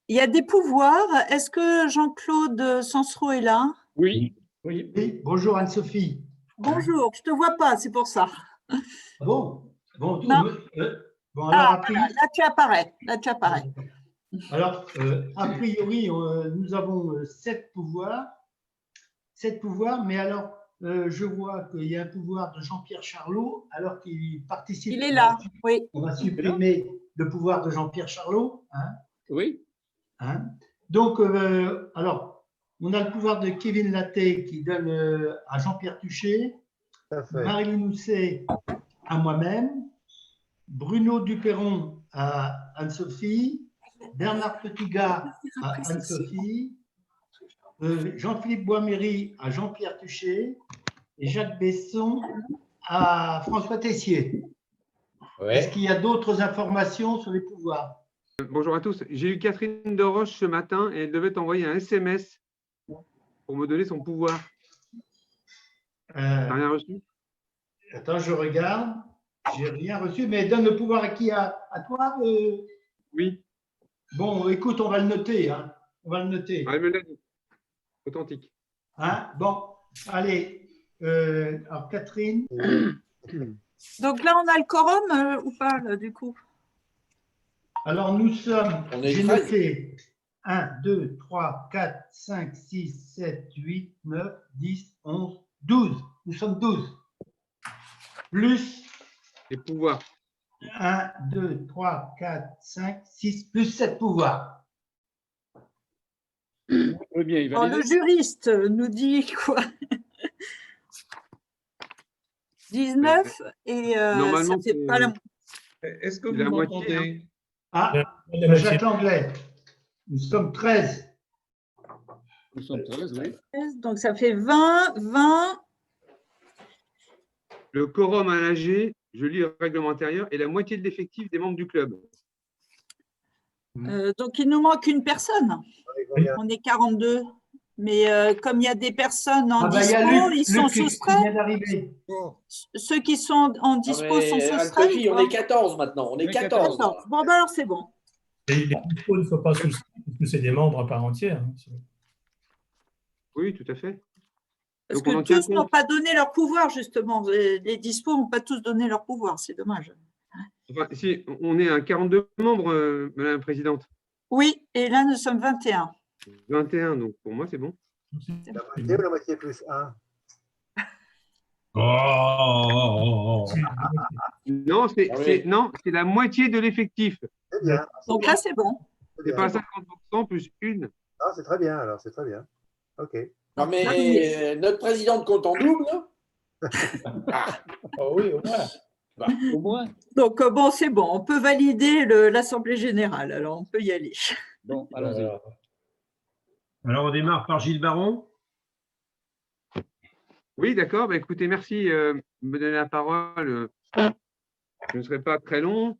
Il y a des pouvoirs. Est-ce que Jean-Claude Sansereau est là? Oui. Oui, bonjour Anne-Sophie. Bonjour, je ne te vois pas, c'est pour ça. Bon, bon, Non. bon alors, Ah, voilà, là tu apparais. Là tu apparais. Alors, a priori, nous avons 7 pouvoirs. 7 pouvoirs, mais alors, je vois qu'il y a un pouvoir de Jean-Pierre Charlot, alors qu'il participe. Il est là, oui. On va supprimer le pouvoir de Jean-Pierre Charlot. Hein, Oui. hein. Donc, alors, on a le pouvoir de Kevin Lattey qui donne à Jean-Pierre Tuchet, Marie Mousset à moi-même, Bruno Duperron à Anne-Sophie, Bernard Petitgat à Anne-Sophie, Jean-Philippe Boisméry à Jean-Pierre Tuchet et Jacques Besson à François Tessier. Ouais. Est-ce qu'il y a d'autres informations sur les pouvoirs? Bonjour à tous. J'ai eu Catherine de Roche ce matin et elle devait t'envoyer un SMS pour me donner son pouvoir. T'as rien reçu? Attends, je regarde. J'ai rien reçu, mais elle donne le pouvoir à qui? À toi? Oui. Bon, écoute, on va le noter. Hein. On va le noter. Elle me l'a dit. Authentique. Hein? Bon, allez. Alors, Catherine. Donc là, on a le quorum ou pas, là, du coup? Alors, nous sommes, j'ai noté 1, 2, 3, 4, 5, 6, 7, 8, 9, 10, 11, 12. Nous sommes 12. Plus les pouvoirs. 1, 2, 3, 4, 5, 6, plus 7 pouvoirs. Oui, bien, il le juriste nous dit quoi? 19 et normalement, ça fait pas la... Est-ce que vous m'entendez? Ah, Jacques Langlais. Nous sommes 13. Nous sommes 13, oui. Donc ça fait 20, 20. Le quorum à l'AG, je lis le règlement intérieur, est la moitié de l'effectif des membres du club. Donc il nous manque une personne. On est 42. Mais comme il y a des personnes en dispo, ils sont soustraits. Ceux qui sont en dispo sont soustraits. Sophie, on est 14 maintenant. On est 14. Bon, ben alors c'est bon. Les dispos ne sont pas soustraits parce que c'est des membres à part entière. Oui, tout à fait. Parce que tous n'ont pas donné leur pouvoir, justement. Les dispos n'ont pas tous donné leur pouvoir. C'est dommage. Enfin, si, on est à 42 membres, Madame la Présidente. Oui, et là, nous sommes 21. 21, donc pour moi, c'est bon. La moitié ou la moitié plus 1? Non, c'est la moitié de l'effectif. C'est bien. Donc là, c'est bon. C'est pas 50% plus une. Ah, c'est très bien, alors, c'est très bien. OK. Non, mais notre présidente compte en double. Oui, au moins. Bah, au moins. Donc, bon, c'est bon. On peut valider l'Assemblée générale. Alors, on peut y aller. Bon, allons-y. Alors, on démarre par Gilles Baron. Oui, d'accord. Bah, écoutez, merci de me donner la parole. Je ne serai pas très long.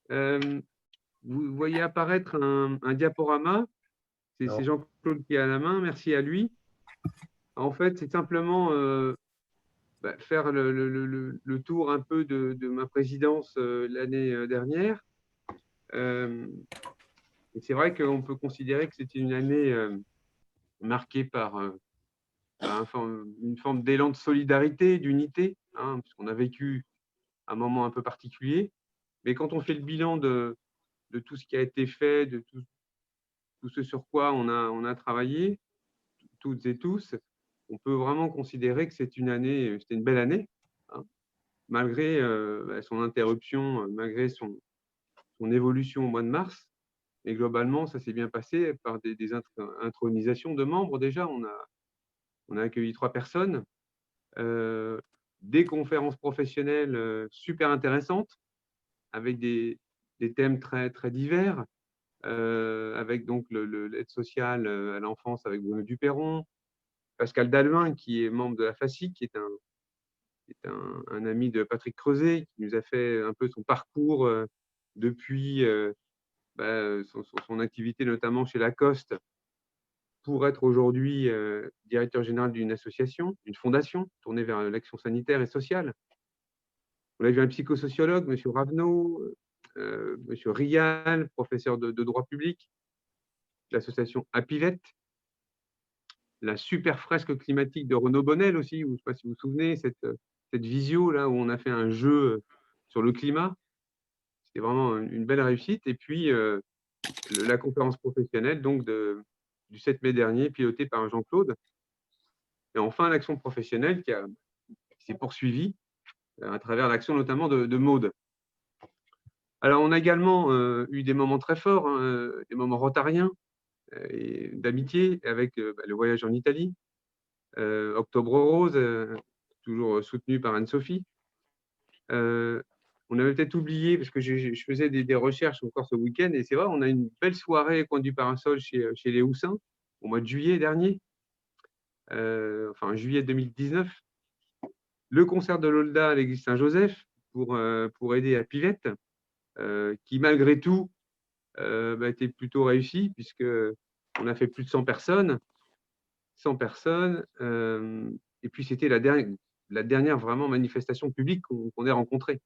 Vous voyez apparaître un diaporama. C'est Jean-Claude qui a la main. Merci à lui. En fait, c'est simplement faire le tour un peu de ma présidence l'année dernière. Et c'est vrai qu'on peut considérer que c'était une année marquée par une forme d'élan de solidarité, d'unité, hein, puisqu'on a vécu un moment un peu particulier. Mais quand on fait le bilan de tout ce qui a été fait, de tout ce sur quoi on a travaillé, toutes et tous, on peut vraiment considérer que c'était une belle année, hein, malgré son interruption, malgré son évolution au mois de mars. Et globalement, ça s'est bien passé par des intronisations de membres. Déjà, on a accueilli 3 personnes, des conférences professionnelles super intéressantes, avec des thèmes très, très divers, avec donc l'aide sociale à l'enfance avec Bruno Duperron, Pascal Dalvin, qui est membre de la FACIC, qui est un ami de Patrick Creuset, qui nous a fait un peu son parcours depuis son activité, notamment chez Lacoste, pour être aujourd'hui directeur général d'une association, d'une fondation tournée vers l'action sanitaire et sociale. On a vu un psychosociologue, M. Ravenot, M. Rial, professeur de droit public, l'association Apivette, la super fresque climatique de Renaud Bonnel aussi, je ne sais pas si vous vous souvenez, cette visio là où on a fait un jeu sur le climat. C'était vraiment une belle réussite. Et puis, la conférence professionnelle donc du 7 mai dernier, pilotée par Jean-Claude. Et enfin, l'action professionnelle qui s'est poursuivie à travers l'action notamment de Maude. Alors, on a également eu des moments très forts, hein, des moments rotariens et d'amitié avec le voyage en Italie, Octobre Rose, toujours soutenu par Anne-Sophie. On avait peut-être oublié, parce que je faisais des recherches encore ce week-end, et c'est vrai, on a une belle soirée Coin du Parasol chez les Houssins, au mois de juillet dernier, enfin juillet 2019. Le concert de l'Olda à l'église Saint-Joseph pour aider à Pivette, qui malgré tout était plutôt réussi, puisqu'on a fait plus de 100 personnes. 100 personnes, et puis c'était la dernière vraiment manifestation publique qu'on ait rencontrée.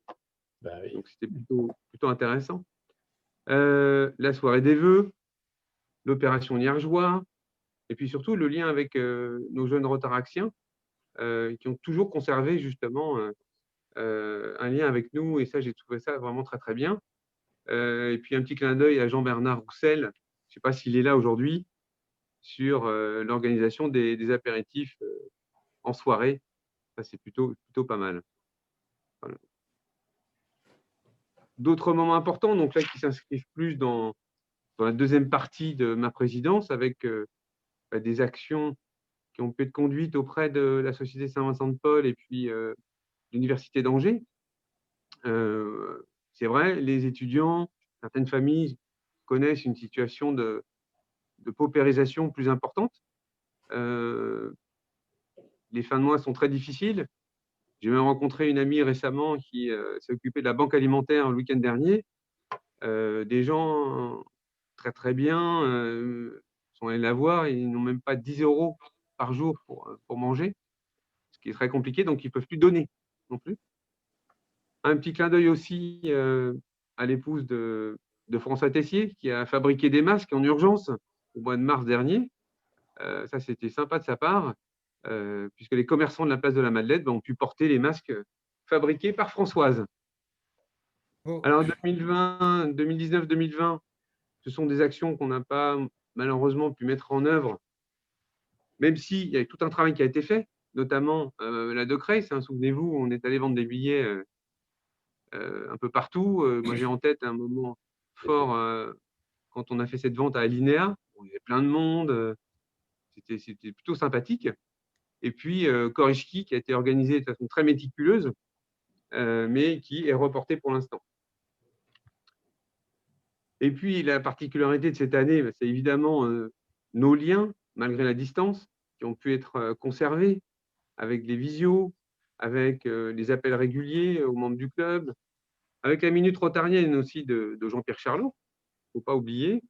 Ben oui. Donc c'était plutôt intéressant. La soirée des vœux, l'opération Niargeois, et puis surtout le lien avec nos jeunes rotaraxiens qui ont toujours conservé justement un lien avec nous, et ça, j'ai trouvé ça vraiment très très bien. Et puis un petit clin d'œil à Jean-Bernard Roussel, je ne sais pas s'il est là aujourd'hui, sur l'organisation des apéritifs en soirée. Ça, c'est plutôt pas mal. Voilà. D'autres moments importants, donc là, qui s'inscrivent plus dans la deuxième partie de ma présidence, avec des actions qui ont pu être conduites auprès de la Société Saint-Vincent-de-Paul et puis l'Université d'Angers. C'est vrai, les étudiants, certaines familles connaissent une situation de paupérisation plus importante. Les fins de mois sont très difficiles. J'ai même rencontré une amie récemment qui s'est occupée de la banque alimentaire le week-end dernier. Des gens très très bien sont allés la voir, ils n'ont même pas 10 € par jour pour manger, ce qui est très compliqué, donc ils ne peuvent plus donner non plus. Un petit clin d'œil aussi à l'épouse de François Tessier, qui a fabriqué des masques en urgence au mois de mars dernier. Ça, c'était sympa de sa part, puisque les commerçants de la place de la Madeleine ont pu porter les masques fabriqués par Françoise. Alors, 2019, 2020, ce sont des actions qu'on n'a pas malheureusement pu mettre en œuvre, même s'il y a tout un travail qui a été fait, notamment la Decrease. Souvenez-vous, on est allé vendre des billets un peu partout. Moi, j'ai en tête un moment fort quand on a fait cette vente à Alinéa. Il y avait plein de monde, c'était plutôt sympathique. Et puis, Korishki, qui a été organisé de façon très méticuleuse, mais qui est reporté pour l'instant. Et puis, la particularité de cette année, c'est évidemment nos liens, malgré la distance, qui ont pu être conservés avec les visios, avec les appels réguliers aux membres du club, avec la minute rotarienne aussi de Jean-Pierre Charlot, il ne faut pas oublier,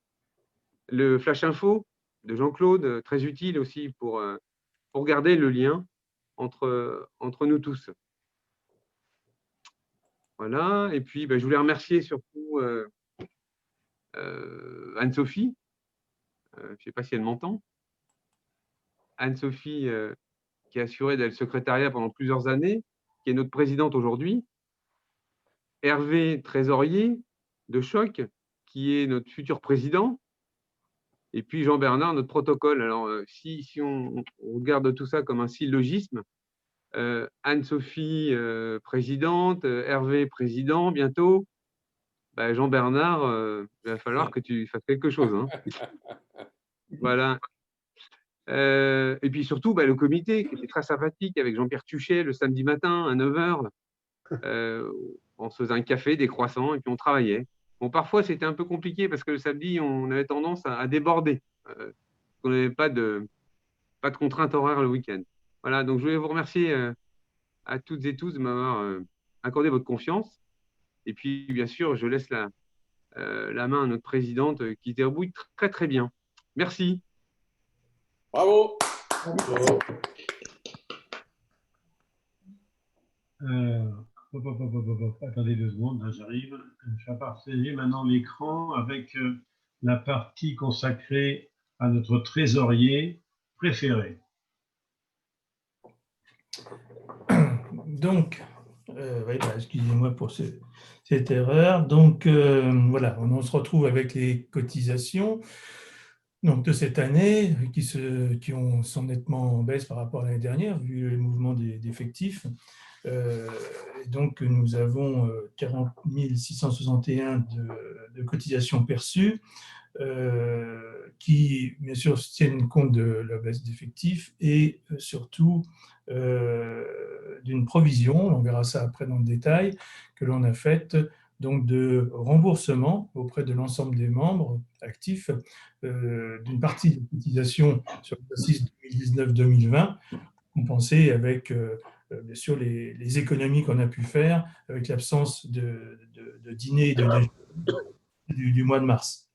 le Flash Info de Jean-Claude, très utile aussi pour garder le lien entre nous tous. Voilà, et puis je voulais remercier surtout Anne-Sophie, je ne sais pas si elle m'entend, Anne-Sophie qui a assuré le secrétariat pendant plusieurs années, qui est notre présidente aujourd'hui, Hervé Trésorier de Choc, qui est notre futur président, et puis Jean-Bernard, notre protocole. Alors, si on regarde tout ça comme un syllogisme, Anne-Sophie présidente, Hervé président bientôt, Jean-Bernard, il va falloir que tu fasses quelque chose. Hein. Voilà. Et puis surtout, le comité qui était très sympathique avec Jean-Pierre Tuchet le samedi matin à 9 h. On se faisait un café, des croissants, et puis on travaillait. Bon, parfois, c'était un peu compliqué parce que le samedi, on avait tendance à déborder. On n'avait pas de contrainte horaire le week-end. Voilà, donc je voulais vous remercier à toutes et tous de m'avoir accordé votre confiance. Et puis, bien sûr, je laisse la main à notre présidente qui se débrouille très, très bien. Merci. Bravo. Attendez 2 secondes, là j'arrive. Je vais partager maintenant l'écran avec la partie consacrée à notre trésorier préféré. Donc, excusez-moi pour cette erreur. Donc, voilà, on se retrouve avec les cotisations donc, de cette année qui sont nettement en baisse par rapport à l'année dernière, vu le mouvement d'effectifs. Donc, nous avons 40 661 de cotisations perçues, qui, bien sûr, tiennent compte de la baisse d'effectifs et surtout d'une provision, on verra ça après dans le détail, que l'on a faite donc de remboursement auprès de l'ensemble des membres actifs d'une partie des cotisations sur l'exercice 2019-2020, compensée avec bien sûr les économies qu'on a pu faire avec l'absence de dîner et de déjeuner du mois de mars.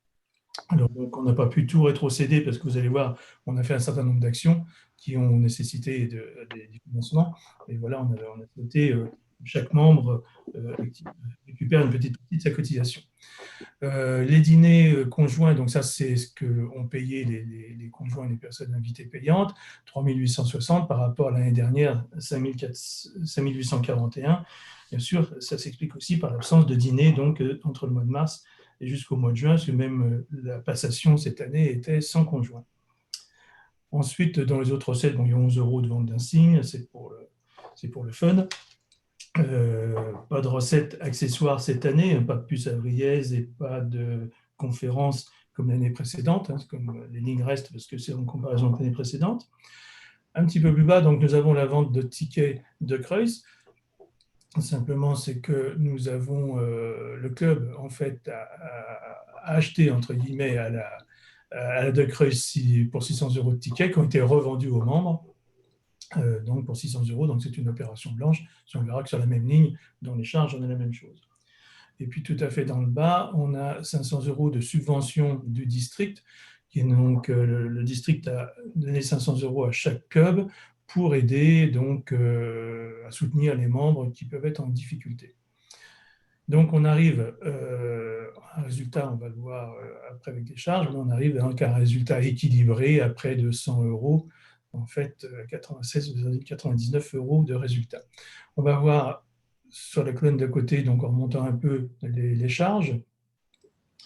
Alors, donc, on n'a pas pu tout rétrocéder parce que vous allez voir, on a fait un certain nombre d'actions qui ont nécessité des financements. Et voilà, on a souhaité chaque membre récupère une petite partie de sa cotisation. Les dîners conjoints, donc ça, c'est ce qu'ont payé les conjoints et les personnes invitées payantes, 3 860 par rapport à l'année dernière, 5 841. Bien sûr, ça s'explique aussi par l'absence de dîner donc, entre le mois de mars et jusqu'au mois de juin, parce que même la passation cette année était sans conjoint. Ensuite, dans les autres recettes, il y a 11 € de vente d'insignes, c'est pour le fun. Pas de recettes accessoires cette année, pas de puce à Vriez et pas de conférences comme l'année précédente, comme les lignes restent parce que c'est en comparaison avec l'année précédente. Un petit peu plus bas, donc, nous avons la vente de tickets de Kreuz. Simplement, c'est que nous avons le club en fait a acheté entre guillemets à la De Kreuz pour 600 € de tickets qui ont été revendus aux membres. Donc pour 600 €, donc c'est une opération blanche. Si on verra que sur la même ligne, dans les charges, on a la même chose. Et puis tout à fait dans le bas, on a 500 € de subvention du district, qui est donc le district a donné 500 € à chaque club pour aider donc à soutenir les membres qui peuvent être en difficulté. Donc on arrive à un résultat, on va le voir après avec les charges, mais on arrive à un résultat équilibré à près de 100 €, en fait 96,99 € de résultat. On va voir sur la colonne de côté, donc en remontant un peu les charges.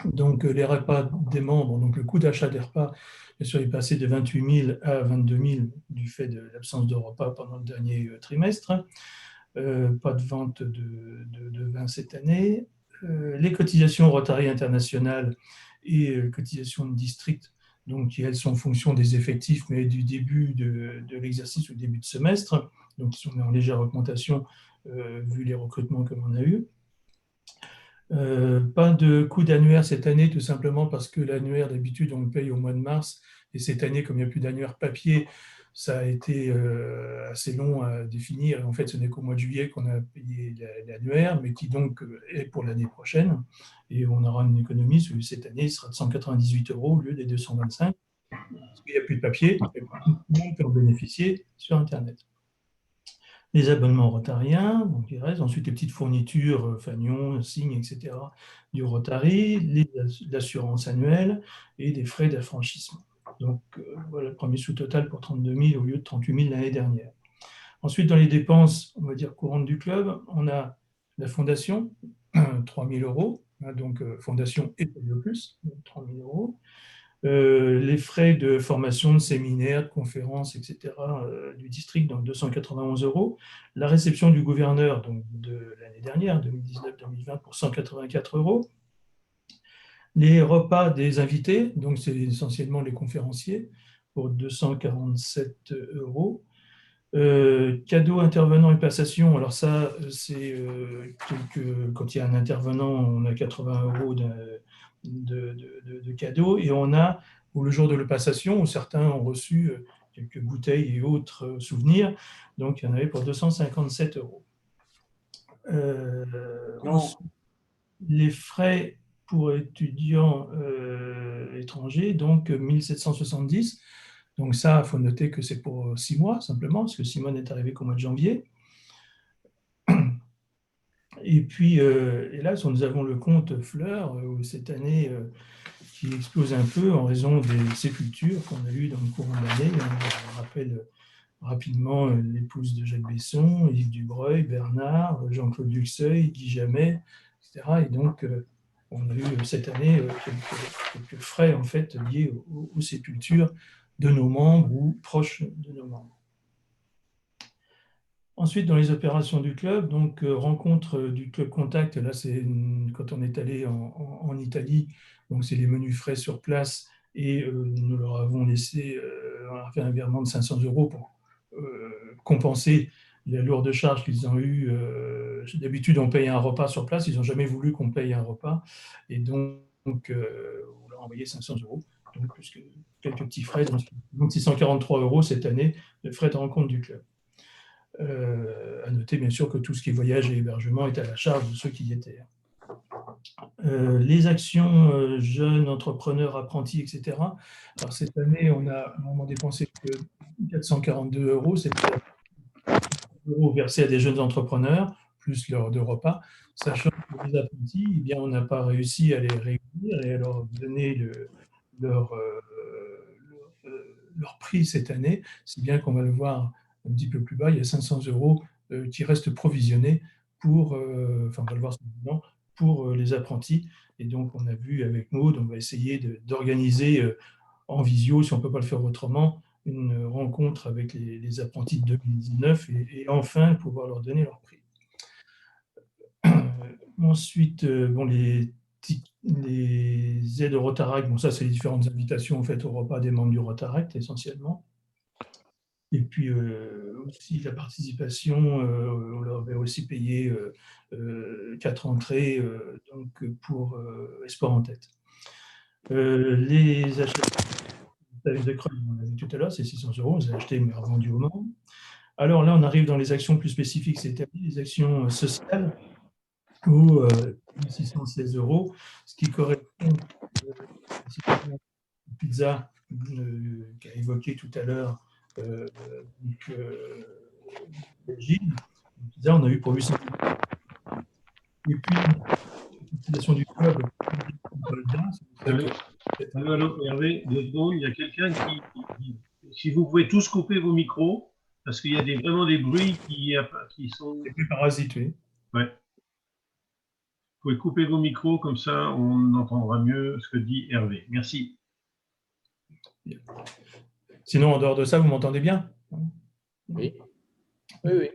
Donc les repas des membres, donc le coût d'achat des repas, bien sûr, est passé de 28 000 à 22 000 du fait de l'absence de repas pendant le dernier trimestre. Pas de vente de vin cette année. Les cotisations Rotary International et cotisations de district, donc elles sont en fonction des effectifs, mais du début de l'exercice ou début de semestre, donc ils sont en légère augmentation vu les recrutements que l'on a eus. Pas de coût d'annuaire cette année, tout simplement parce que l'annuaire, d'habitude, on le paye au mois de mars. Et cette année, comme il n'y a plus d'annuaire papier, ça a été assez long à définir. En fait, ce n'est qu'au mois de juillet qu'on a payé l'annuaire, mais qui donc est pour l'année prochaine. Et on aura une économie, celui cette année, il sera de 198 € au lieu des 225. Parce qu'il n'y a plus de papier, et tout le monde peut en bénéficier sur Internet. Les abonnements rotariens, donc il reste. Ensuite les petites fournitures, fanions, signes, etc. du Rotary, l'assurance annuelle et des frais d'affranchissement. Donc voilà le premier sous-total pour 32 000 au lieu de 38 000 l'année dernière. Ensuite, dans les dépenses, on va dire courantes du club, on a la fondation, 3 000 €, donc fondation et Polio Plus, 3 000 €. Les frais de formation, de séminaires, de conférences, etc. Du district, donc 291 €. La réception du gouverneur donc, de l'année dernière, 2019-2020, pour 184 €. Les repas des invités, donc c'est essentiellement les conférenciers, pour 247 €. Cadeaux, intervenants et passation, alors ça, c'est quand il y a un intervenant, on a 80 € de cadeaux, et on a, ou le jour de la passation, où certains ont reçu quelques bouteilles et autres souvenirs, donc il y en avait pour 257 €. Les frais pour étudiants étrangers, donc 1770. Donc ça, il faut noter que c'est pour 6 mois, simplement, parce que Simone n'est arrivée qu'au mois de janvier. Et puis, hélas, nous avons le compte Fleur, cette année, qui explose un peu en raison des sépultures qu'on a eues dans le courant de l'année. On rappelle rapidement l'épouse de Jacques Besson, Yves Dubreuil, Bernard, Jean-Claude Luxeuil, Guy Jammet, etc. Et donc, on a eu cette année quelques frais en fait, liés aux sépultures de nos membres ou proches de nos membres. Ensuite, dans les opérations du club, donc rencontre du club contact, là c'est quand on est allé en Italie, donc c'est les menus frais sur place et nous leur avons laissé on a fait un virement de 500 € pour compenser les lourdes charges qu'ils ont eues. D'habitude, on paye un repas sur place, ils n'ont jamais voulu qu'on paye un repas et donc on leur a envoyé 500 €, donc plus que quelques petits frais, donc 643 € cette année de frais de rencontre du club. À noter bien sûr que tout ce qui est voyage et hébergement est à la charge de ceux qui y étaient. Les actions jeunes, entrepreneurs, apprentis, etc. Alors cette année, on a dépensé que 442 €, c'est € versés à des jeunes entrepreneurs, plus leurs 2 repas, sachant que les apprentis, eh bien, on n'a pas réussi à les réunir et à leur donner leur prix cette année, si bien qu'on va le voir un petit peu plus bas, il y a 500 € qui restent provisionnés pour, on va le voir maintenant, pour les apprentis. Et donc, on a vu avec Maud, on va essayer d'organiser en visio, si on ne peut pas le faire autrement, une rencontre avec les apprentis de 2019 et enfin pouvoir leur donner leur prix. Ensuite, les aides au Rotaract, ça c'est les différentes invitations en fait, au repas des membres du Rotaract essentiellement. Et puis aussi la participation, on leur avait aussi payé 4 entrées donc pour Espoir en tête. Les achats de Creuse, on l'a vu tout à l'heure, c'est 600 €, on les a achetés mais revendus aux membres. Alors là, on arrive dans les actions plus spécifiques, c'est-à-dire les actions sociales, où 616 €, ce qui correspond à la pizza qu'a évoqué tout à l'heure Gilles. Pizza, on a eu pour 800 €. Et puis, l'utilisation du club. Allô, Hervé, il y a quelqu'un qui, si vous pouvez tous couper vos micros, parce qu'il y a vraiment des bruits qui sont… C'est plus parasites, oui. Ouais. Vous pouvez couper vos micros, comme ça on entendra mieux ce que dit Hervé. Merci. Sinon, en dehors de ça, vous m'entendez bien? Oui. Oui.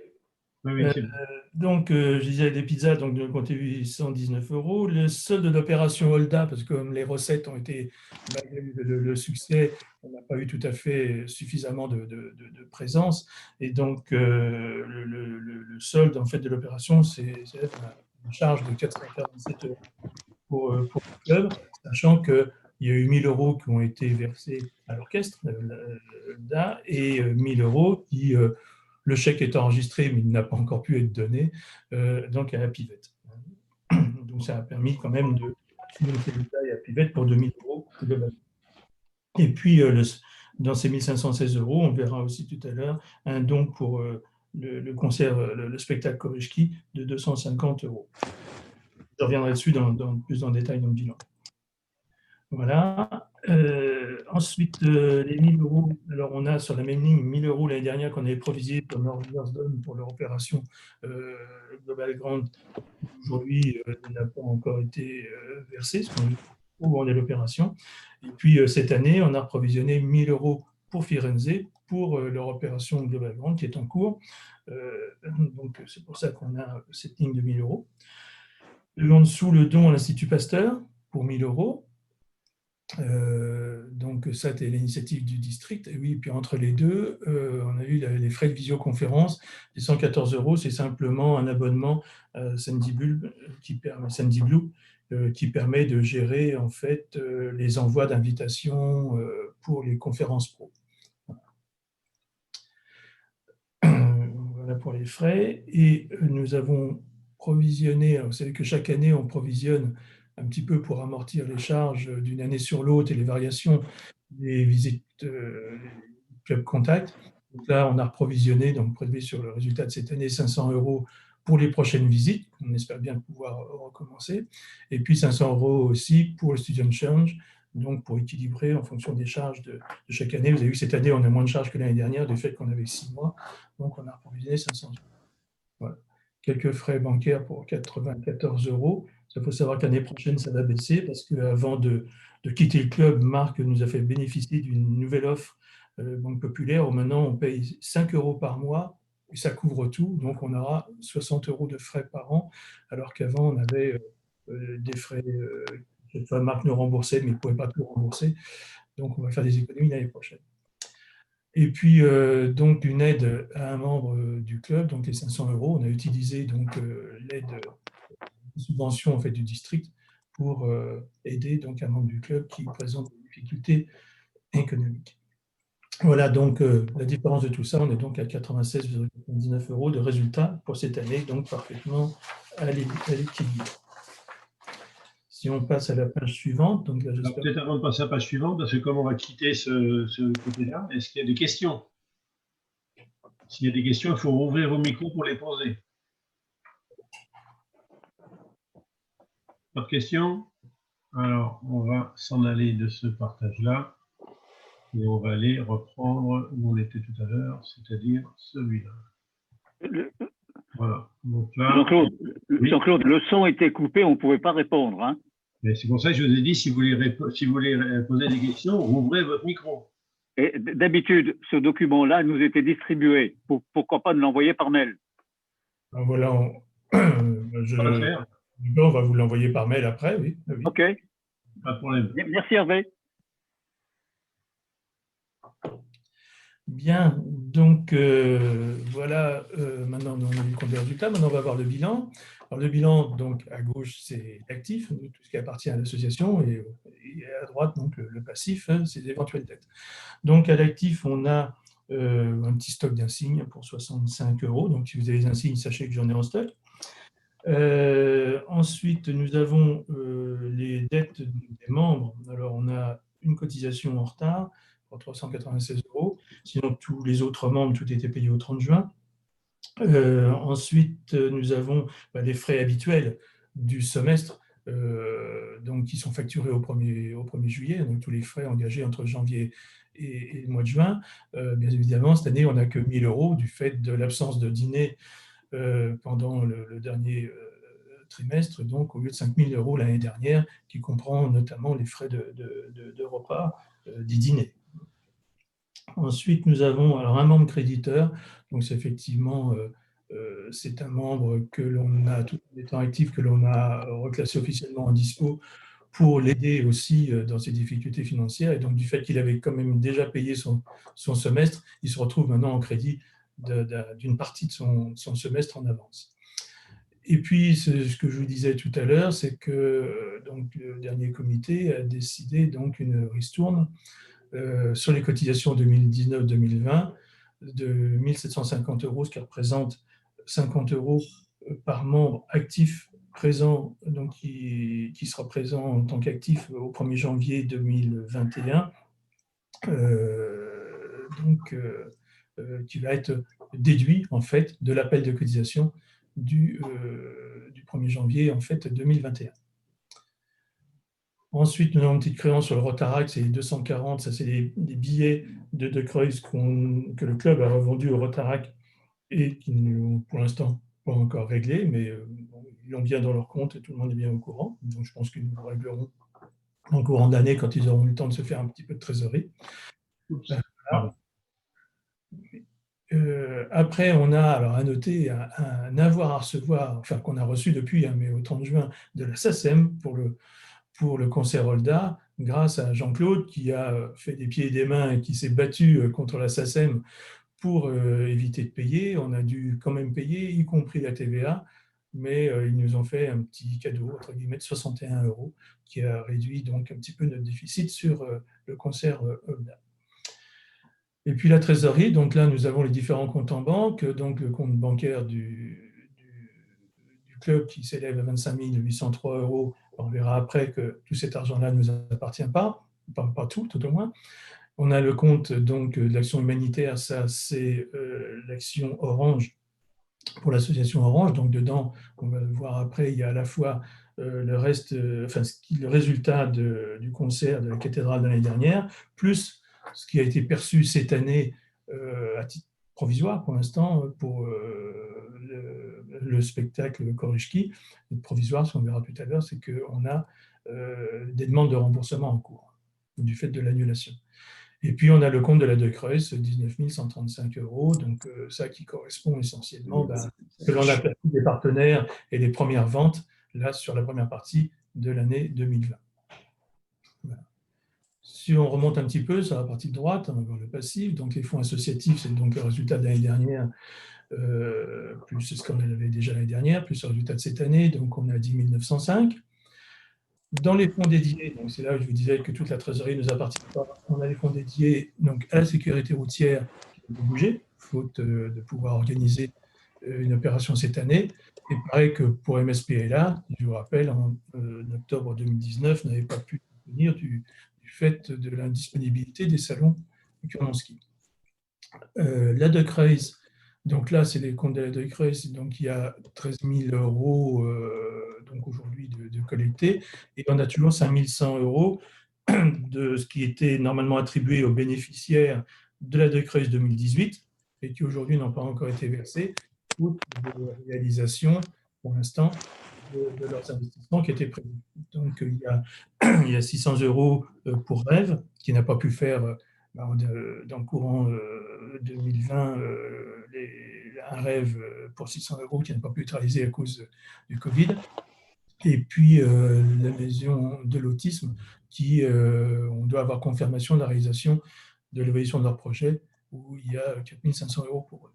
Donc, je disais des pizzas, donc de compter 819 €. Le solde de l'opération Holda, parce que comme les recettes ont été, malgré le succès, on n'a pas eu tout à fait suffisamment de présence. Et donc, le solde en fait, de l'opération, c'est une charge de 447 € pour le club, sachant qu'il y a eu 1 000 € qui ont été versés à l'orchestre Holda et 1 000 € qui… le chèque est enregistré, mais il n'a pas encore pu être donné, donc à la Pivette. Donc ça a permis quand même de financer le détail à Pivette pour 2 000 € globalement. Et puis, dans ces 1 516 €, on verra aussi tout à l'heure un don pour le concert, le spectacle Korechki de 250 €. Je reviendrai dessus plus en détail dans le bilan. Voilà. Ensuite, les 1 000 €, alors on a sur la même ligne 1 000 € l'année dernière qu'on avait provisé pour leur opération Global Grand. Aujourd'hui, il n'a pas encore été versé, parce qu'on est l'opération. Et puis cette année, on a provisionné 1 000 € pour Firenze, pour leur opération Global Grand qui est en cours. Donc c'est pour ça qu'on a cette ligne de 1 000 €. En dessous, le don à l'Institut Pasteur pour 1 000 €. Donc ça, c'était l'initiative du district. Et oui, puis entre les deux, on a eu les frais de visioconférence. Les 114 €, c'est simplement un abonnement Sandy Blue qui permet de gérer en fait les envois d'invitations pour les conférences pro. Voilà pour les frais. Et nous avons provisionné, vous savez que chaque année, on provisionne un petit peu pour amortir les charges d'une année sur l'autre et les variations des visites Club Contact. Donc là, on a provisionné, donc prélevé sur le résultat de cette année, 500 € pour les prochaines visites. On espère bien pouvoir recommencer. Et puis 500 € aussi pour le Student Challenge, donc pour équilibrer en fonction des charges de chaque année. Vous avez vu que cette année, on a moins de charges que l'année dernière, du fait qu'on avait 6 mois, donc on a provisionné 500 euros. Voilà. Quelques frais bancaires pour 94 euros. Il faut savoir que l'année prochaine, ça va baisser parce qu'avant de quitter le club, Marc nous a fait bénéficier d'une nouvelle offre Banque Populaire où maintenant on paye 5 euros par mois et ça couvre tout. Donc on aura 60 euros de frais par an, alors qu'avant on avait des frais que Marc nous remboursait, mais il ne pouvait pas tout rembourser. Donc on va faire des économies l'année prochaine. Et puis, donc, une aide à un membre du club, donc les 500 euros. On a utilisé donc l'aide de subvention en fait, du district pour aider donc un membre du club qui présente des difficultés économiques. Voilà donc la différence de tout ça. On est donc à 96,99 euros de résultat pour cette année, donc parfaitement à l'équilibre. Si on passe à la page suivante, donc peut-être avant de passer à la page suivante, parce que comme on va quitter ce côté-là, est-ce qu'il y a des questions? S'il y a des questions, il faut rouvrir vos micros pour les poser. Pas de questions? Alors, on va s'en aller de ce partage-là et on va aller reprendre où on était tout à l'heure, c'est-à-dire celui-là. Voilà. Donc là, Jean-Claude, le son était coupé, on ne pouvait pas répondre. Hein. C'est pour ça que je vous ai dit, si vous voulez poser des questions, rouvrez votre micro. Et d'habitude, ce document-là nous était distribué. Pourquoi pas nous l'envoyer par mail? Voilà, on va vous l'envoyer par mail après, oui. OK. Pas de problème. Merci Hervé. Bien, donc voilà, maintenant on a vu le compte des résultats, maintenant on va voir le bilan. Alors le bilan, donc à gauche, c'est l'actif, tout ce qui appartient à l'association, et à droite, donc le passif, c'est l'éventuelle dette. Donc à l'actif, on a un petit stock d'insignes pour 65 euros. Donc si vous avez des insignes, sachez que j'en ai en stock. Ensuite, nous avons les dettes des membres. Alors on a une cotisation en retard pour 396 euros. Sinon, tous les autres membres, tout était payé au 30 juin. Ensuite, nous avons les frais habituels du semestre, donc, qui sont facturés au 1er juillet, donc tous les frais engagés entre janvier et le mois de juin. Bien évidemment, cette année, on n'a que 1 000 euros du fait de l'absence de dîner pendant le dernier trimestre, donc au lieu de 5 000 euros l'année dernière, qui comprend notamment les frais de repas, des dîners. Ensuite, nous avons alors un membre créditeur. Donc, c'est effectivement c'est un membre que l'on a, tout en étant actif, que l'on a reclassé officiellement en dispo pour l'aider aussi dans ses difficultés financières. Et donc, du fait qu'il avait quand même déjà payé son semestre, il se retrouve maintenant en crédit d'une partie de son semestre en avance. Et puis, ce que je vous disais tout à l'heure, c'est que donc, le dernier comité a décidé donc une ristourne sur les cotisations 2019-2020 de 1 750 euros, ce qui représente 50 euros par membre actif présent, donc qui sera présent en tant qu'actif au 1er janvier 2021, qui va être déduit en fait de l'appel de cotisation du 1er janvier en fait 2021. Ensuite, nous avons une petite créance sur le Rotaract, c'est 240, ça c'est des billets de De Creuse que le club a revendus au Rotaract et qui n'ont pour l'instant pas encore réglé, mais ils l'ont bien dans leur compte et tout le monde est bien au courant. Donc je pense qu'ils nous régleront en courant de l'année quand ils auront eu le temps de se faire un petit peu de trésorerie. Après, on a alors à noter un avoir à recevoir, enfin qu'on a reçu depuis, mais au 30 juin, de la SACEM pour le concert Olda, grâce à Jean-Claude qui a fait des pieds et des mains et qui s'est battu contre la SACEM pour éviter de payer. On a dû quand même payer, y compris la TVA, mais ils nous ont fait un petit cadeau, entre guillemets, de 61 euros, qui a réduit donc un petit peu notre déficit sur le concert Olda. Et puis la trésorerie, donc là nous avons les différents comptes en banque, donc le compte bancaire du club qui s'élève à 25 803 euros. On verra après que tout cet argent-là ne nous appartient pas tout au moins. On a le compte donc, de l'action humanitaire, ça c'est l'action Orange, pour l'association Orange. Donc dedans, on va le voir après, il y a à la fois le résultat du concert de la cathédrale de l'année dernière, plus ce qui a été perçu cette année à titre provisoire pour l'instant pour le spectacle Korishki. Provisoire, ce qu'on verra tout à l'heure, c'est qu'on a des demandes de remboursement en cours du fait de l'annulation. Et puis, on a le compte de la De Kreuz, 19 135 €, donc ça qui correspond essentiellement à ce que l'on a perçu des partenaires et des premières ventes, là, sur la première partie de l'année 2020. Voilà. Si on remonte un petit peu sur la partie de droite, on va voir le passif. Donc, les fonds associatifs, c'est donc le résultat de l'année dernière, plus ce qu'on avait déjà l'année dernière, plus le résultat de cette année, donc on est à 10 905. Dans les fonds dédiés, donc c'est là où je vous disais que toute la trésorerie ne nous appartient pas, on a les fonds dédiés donc, à la sécurité routière qui a bougé, faute de pouvoir organiser une opération cette année. Et pareil que pour MSPLA, je vous rappelle, en octobre 2019, n'avait pas pu venir du fait de l'indisponibilité des salons du Kurmanski. La De Kreuz, donc là, c'est les comptes de la De Kreuz, donc il y a 13 000 € donc aujourd'hui de collectés, et on a toujours 5 100 € de ce qui était normalement attribué aux bénéficiaires de la De Kreuz 2018, et qui aujourd'hui n'ont pas encore été versés, ou de réalisation, pour l'instant, de leurs investissements qui étaient prévus. Donc il y a 600 € pour Rêve, qui n'a pas pu faire dans le courant 2020 un rêve pour 600 € qui n'a pas pu être réalisé à cause du Covid. Et puis la maison de l'autisme qui, on doit avoir confirmation de la réalisation de l'évaluation de leur projet, où il y a 4 500 € pour eux.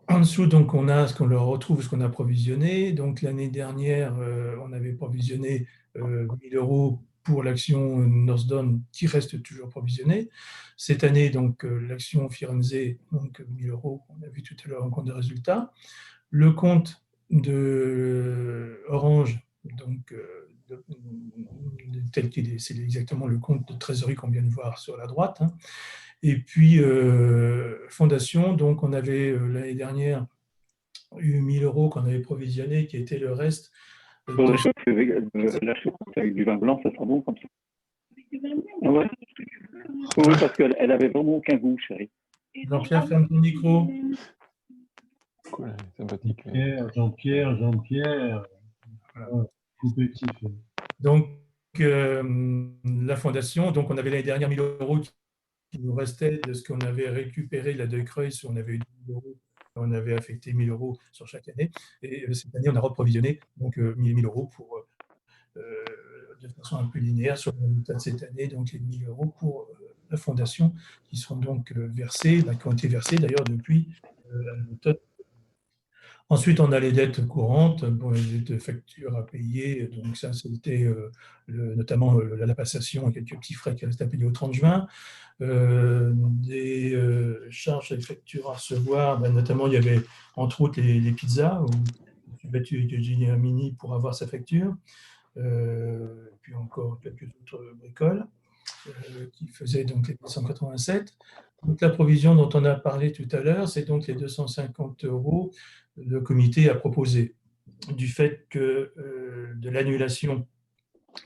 En dessous, donc, on a ce qu'on leur retrouve, ce qu'on a provisionné. Donc, l'année dernière, on avait provisionné 1 000 € pour l'action Northdown qui reste toujours provisionnée. Cette année, donc, l'action Firenze, donc 1 000 €, on a vu tout à l'heure en compte de résultats. Le compte de Orange, donc, tel qu'il est, c'est exactement le compte de trésorerie qu'on vient de voir sur la droite. Hein. Et puis, Fondation, donc on avait l'année dernière eu 1 000 € qu'on avait provisionné, qui était le reste. La choucroute avec du vin blanc, ça sera bon comme ça. Ouais. Oui, parce qu'elle avait vraiment aucun goût, chérie. Jean-Pierre, ferme ton micro. Cool, sympathique. Jean-Pierre. Voilà. Donc, la Fondation, donc on avait l'année dernière 1 000 € qui nous restait de ce qu'on avait récupéré de la De Kreuz, on avait eu 1 000 €, on avait affecté 1 000 € sur chaque année. Et cette année, on a reprovisionné donc 1 000 € pour, de façon un peu linéaire sur le résultat de cette année, donc les 1 000 € pour la Fondation, qui seront donc versés, qui ont été versés d'ailleurs depuis l'automne. Ensuite, on a les dettes courantes, bon, les dettes de factures à payer. Donc ça, c'était notamment la passation et quelques petits frais qui restent à payer au 30 juin. Des charges et factures à recevoir, notamment il y avait entre autres les pizzas, où je suis battu avec Eugénie Mini pour avoir sa facture. Puis encore quelques autres bricoles qui faisaient donc les 187. Donc la provision dont on a parlé tout à l'heure, c'est donc les 250 € le comité a proposé du fait que de l'annulation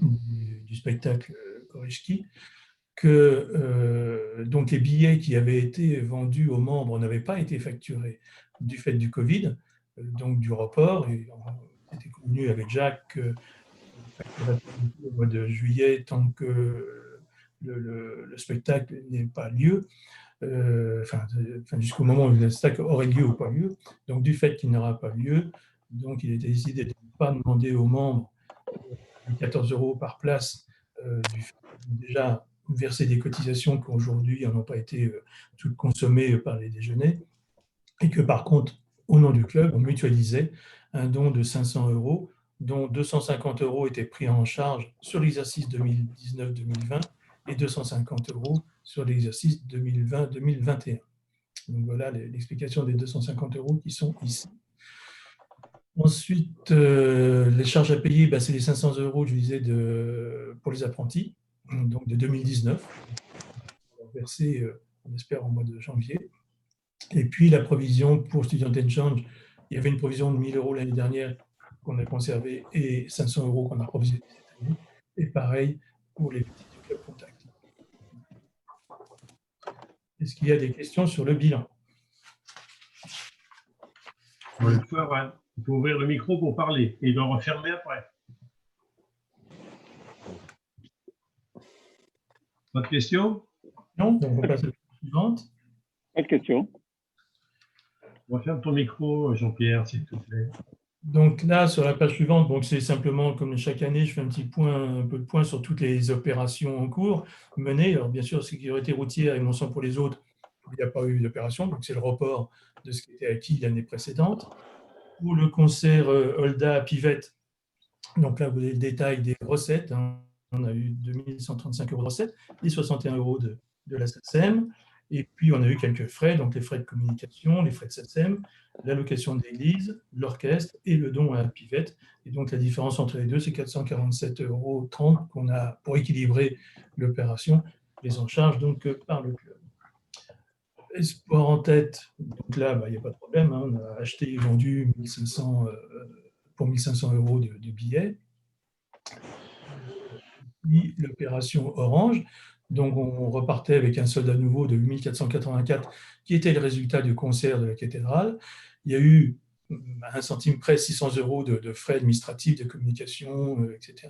du spectacle Korishki, que donc les billets qui avaient été vendus aux membres n'avaient pas été facturés du fait du Covid, donc du report, et on était convenu avec Jacques que au mois de juillet tant que le spectacle n'ait pas lieu, jusqu'au moment où le spectacle aurait lieu ou pas lieu. Donc du fait qu'il n'aura pas lieu, donc il a été décidé de ne pas demander aux membres 14 € par place, du fait déjà verser des cotisations qui aujourd'hui n'ont pas été toutes consommées par les déjeuners, et que par contre, au nom du club, on mutualisait un don de 500 €, dont 250 € étaient pris en charge sur l'exercice 2019-2020 et 250 € sur l'exercice 2020-2021. Donc voilà l'explication des 250 € qui sont ici. Ensuite, les charges à payer, c'est les 500 €, je disais, pour les apprentis, donc de 2019, versés, on espère, au mois de janvier. Et puis la provision pour Student Change, il y avait une provision de 1 000 € l'année dernière qu'on a conservés et 500 € qu'on a provisionné cette année. Et pareil pour les petits du Club Contact. Est-ce qu'il y a des questions sur le bilan? Il faut ouvrir le micro pour parler et le refermer après. Pas de questions? Non, on va passer à la suivante. Pas de questions. Referme ton micro, Jean-Pierre, s'il te plaît. Donc là, sur la page suivante, c'est simplement comme chaque année, je fais un peu de point sur toutes les opérations en cours menées. Alors bien sûr, sécurité routière et Mon sang pour les autres, il n'y a pas eu d'opération, donc c'est le report de ce qui était acquis l'année précédente. Pour le concert Holda Pivette, donc là, vous avez le détail des recettes. On a eu 2135 € de recettes et 61 € de la SACEM. Et puis, on a eu quelques frais, donc les frais de communication, les frais de SACEM, l'allocation de l'église, l'orchestre et le don à Pivette. Et donc, la différence entre les deux, c'est 447,30 € qu'on a pour équilibrer l'opération, les en charge donc par le club. Espoir en tête, donc là, il n'y a pas de problème. On a acheté et vendu pour 1500 € de billets. Puis l'opération Orange. Donc, on repartait avec un solde à nouveau de 1484, qui était le résultat du concert de la cathédrale. Il y a eu, à 1 centime près, 600 € de frais administratifs, de communication, etc.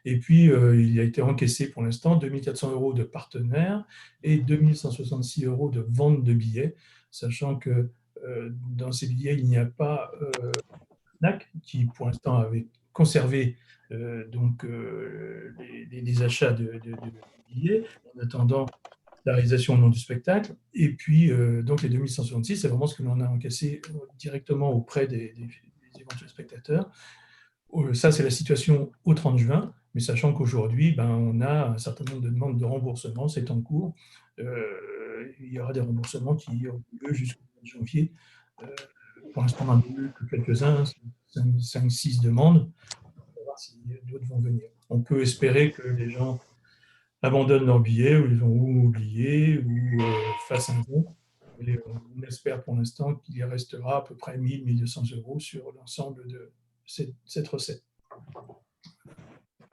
Et puis, il a été encaissé pour l'instant 2400 € de partenaires et 2166 € de vente de billets, sachant que dans ces billets, il n'y a pas FNAC, qui pour l'instant avait conservé les achats de billets en attendant la réalisation au nom du spectacle. Et puis, donc les 2166, c'est vraiment ce que l'on a encaissé directement auprès des éventuels spectateurs. Ça, c'est la situation au 30 juin, mais sachant qu'aujourd'hui, on a un certain nombre de demandes de remboursement, c'est en cours. Il y aura des remboursements qui auront lieu jusqu'au mois de janvier. Pour l'instant, on en a eu que quelques-uns, 5-6 demandes. On va voir si d'autres vont venir. On peut espérer que les gens abandonnent leurs billets ou les ont oubliés ou fassent un don. Et on espère pour l'instant qu'il y restera à peu près 1 200 € sur l'ensemble de cette recette.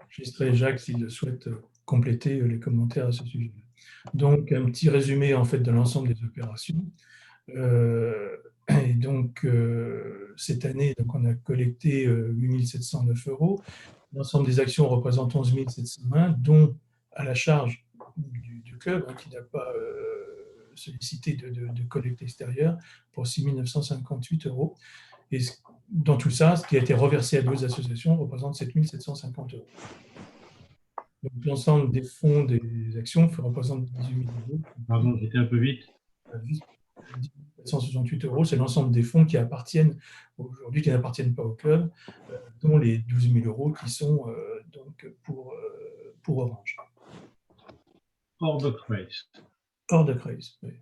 Je laisserai Jacques s'il souhaite compléter les commentaires à ce sujet. Donc, un petit résumé en fait de l'ensemble des opérations. Et donc, cette année, on a collecté 8 709 €. L'ensemble des actions représente 11 720, dont à la charge du club, qui n'a pas sollicité de collecte extérieure, pour 6 958 €. Et dans tout ça, ce qui a été reversé à d'autres associations représente 7 750 €. Donc, l'ensemble des fonds des actions représente 18 000 €. Pardon, j'étais un peu vite. 768 €, c'est l'ensemble des fonds qui appartiennent aujourd'hui, qui n'appartiennent pas au club, dont les 12 000 € qui sont donc pour Orange. Hors de craze. Hors de craze, oui.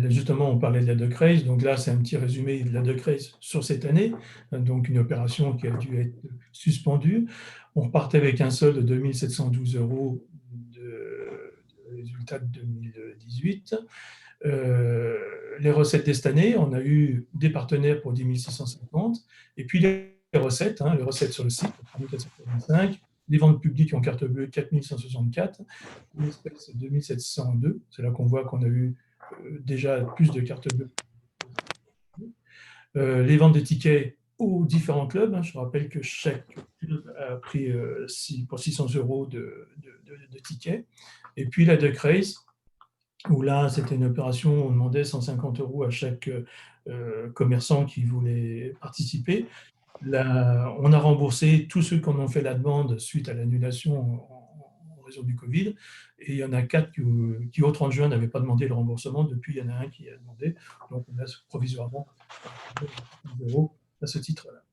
Justement, on parlait de la de craze, donc là, c'est un petit résumé de la de craze sur cette année, donc une opération qui a dû être suspendue. On repartait avec un solde de 2 712 € de résultat de 2018. Les recettes de cette année, on a eu des partenaires pour 10 650, et puis les recettes sur le site, 3 445, les ventes publiques en carte bleue, 4 164, les espèces, 2 702. C'est là qu'on voit qu'on a eu déjà plus de cartes bleues. Les ventes de tickets aux différents clubs. Je rappelle que chaque club a pris pour 600 € de tickets. Et puis la de craze, où là, c'était une opération, on demandait 150 € à chaque commerçant qui voulait participer. Là, on a remboursé tous ceux qui en ont fait la demande suite à l'annulation en raison du Covid. Et il y en a 4 qui, au 30 juin, n'avaient pas demandé le remboursement. Depuis, il y en a un qui a demandé. Donc, on a provisoirement 1 € à ce titre-là.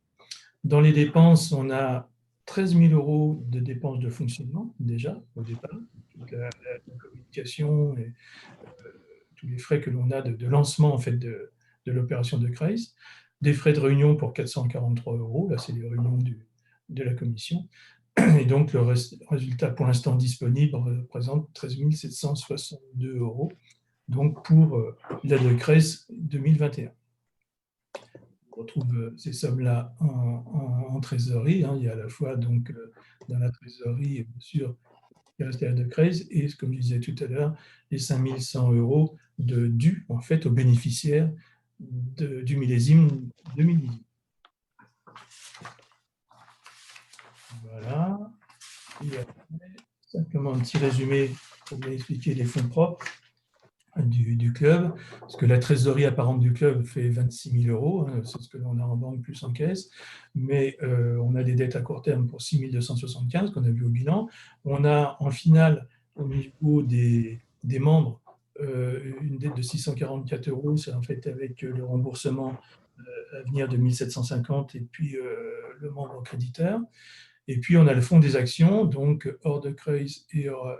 Dans les dépenses, on a 13 000 € de dépenses de fonctionnement, déjà, au départ. Toute la communication et tous les frais que l'on a de lancement en fait, de l'opération de craze. Des frais de réunion pour 443 €. Là, c'est les réunions de la commission. Et donc, le résultat pour l'instant disponible représente 13 762 €. donc pour la CRES 2021. On retrouve ces sommes-là en trésorerie. Il y a à la fois donc, dans la trésorerie, bien sûr, la de CRES et, comme je disais tout à l'heure, les 5 100 € de dû en fait aux bénéficiaires du millésime 2018. Voilà. Et après, simplement un petit résumé pour bien expliquer les fonds propres du club, parce que la trésorerie apparente du club fait 26 000 €, c'est ce que l'on a en banque plus en caisse, mais on a des dettes à court terme pour 6 275 qu'on a vu au bilan. On a en finale, au niveau des membres, une dette de 644 €, c'est en fait avec le remboursement à venir de 1 750 et puis le membre créditeur. Et puis, on a le fonds des actions, donc hors de CRES et hors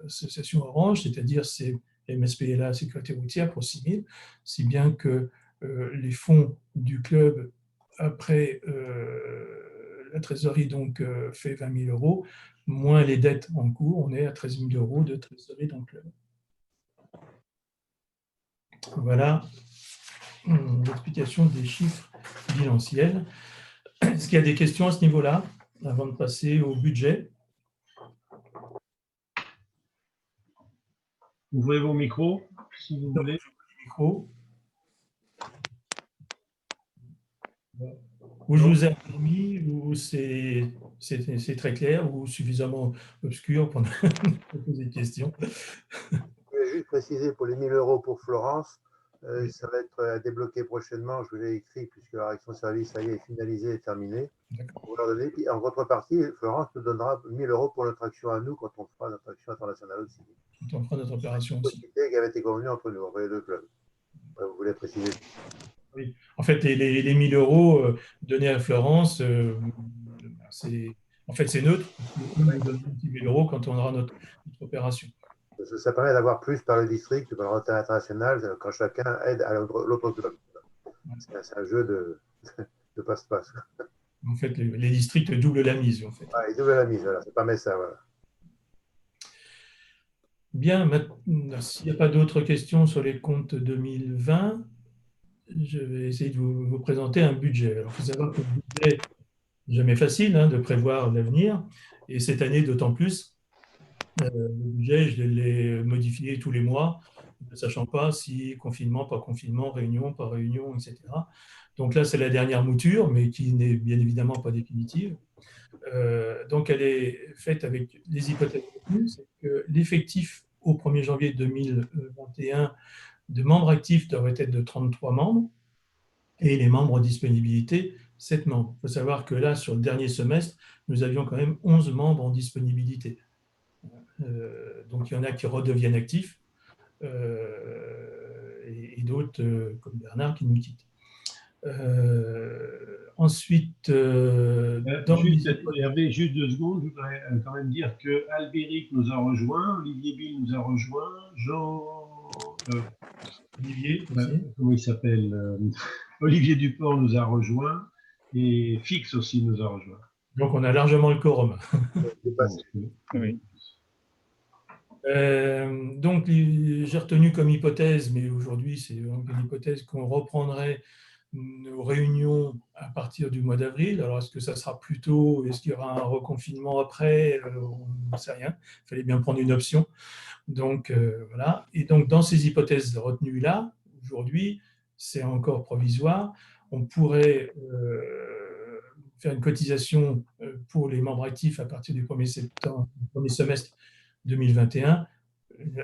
association Orange, c'est-à-dire c'est MSPLA, Sécurité routière pour 6 000, si bien que les fonds du club, après la trésorerie donc, fait 20 000 €, moins les dettes en cours, on est à 13 000 € de trésorerie dans le club. Voilà l'explication des chiffres bilanciels. Est-ce qu'il y a des questions à ce niveau-là, avant de passer au budget? Ouvrez vos micros, si vous voulez. Micro. Ou je vous ai permis, ou c'est très clair, ou suffisamment obscur pour poser des questions. Je voulais juste préciser pour les 1 000 € pour Florence, ça va être débloqué prochainement, je vous l'ai écrit, puisque la réaction de service, ça y est finalisée et terminée. Vous leur donnez, puis en contrepartie, Florence nous donnera 1 000 € pour notre action à nous quand on fera notre action internationale aussi. Quand on fera notre opération aussi. Qui avait été convenue entre nous, entre les deux clubs. Vous voulez préciser? Oui. En fait, les 1 000 € donnés à Florence, en fait, c'est neutre. On nous donne 10 000 € quand on aura notre opération. Ça permet d'avoir plus par le district que par le terrain international quand chacun aide à l'autre club. C'est un jeu de passe-passe. En fait, les districts doublent la mise. En fait. Ils doublent la mise, voilà. Ça permet ça. Voilà. Bien, s'il n'y a pas d'autres questions sur les comptes 2020, je vais essayer de vous présenter un budget. Alors, il faut savoir que le budget n'est jamais facile de prévoir l'avenir, et cette année d'autant plus. Le budget, je l'ai modifié tous les mois, ne sachant pas si confinement, pas confinement, réunion, pas réunion, etc. Donc là, c'est la dernière mouture, mais qui n'est bien évidemment pas définitive. Donc, elle est faite avec les hypothèses retenues, c'est que l'effectif au 1er janvier 2021 de membres actifs devrait être de 33 membres et les membres en disponibilité, 7 membres. Il faut savoir que là, sur le dernier semestre, nous avions quand même 11 membres en disponibilité. Donc, il y en a qui redeviennent actifs et d'autres, comme Bernard, qui nous quittent. Ensuite, Hervé, juste 2 secondes, je voudrais quand même dire que Albéric nous a rejoint, Olivier Bill nous a rejoint, Olivier, comment il s'appelle, Olivier Duport nous a rejoint et Fix aussi nous a rejoint. Donc on a largement le quorum. Oui. Donc j'ai retenu comme hypothèse, mais aujourd'hui c'est une hypothèse qu'on reprendrait nos réunions à partir du mois d'avril. Alors, est-ce que ça sera plus tôt? Est-ce qu'il y aura un reconfinement après? On ne sait rien. Il fallait bien prendre une option. Donc, voilà. Et donc, dans ces hypothèses retenues-là, aujourd'hui, c'est encore provisoire. On pourrait faire une cotisation pour les membres actifs à partir du 1er semestre 2021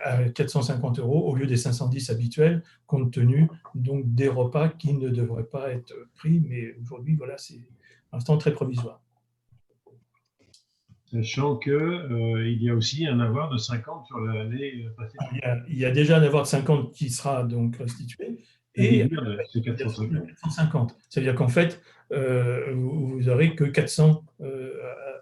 à 450 € au lieu des 510 habituels, compte tenu donc des repas qui ne devraient pas être pris. Mais aujourd'hui, voilà, c'est un instant très provisoire. Sachant qu'il y a aussi un avoir de 50 sur l'année précédente. Il y a déjà un avoir de 50 qui sera donc restitué. Et c'est 450. C'est-à-dire qu'en fait, vous n'aurez que 400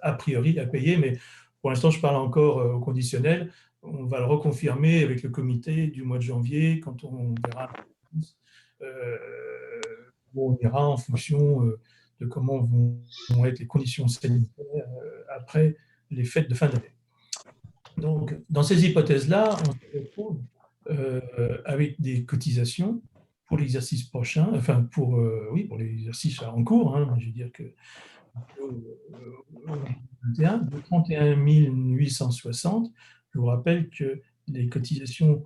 a priori à payer, mais pour l'instant, je parle encore au conditionnel. On va le reconfirmer avec le comité du mois de janvier, quand on verra. On ira en fonction de comment vont être les conditions sanitaires après les fêtes de fin d'année. Donc, dans ces hypothèses-là, on se retrouve avec des cotisations pour l'exercice prochain, enfin oui, pour l'exercice en cours, hein, je veux dire que de 31 860. Je vous rappelle que les cotisations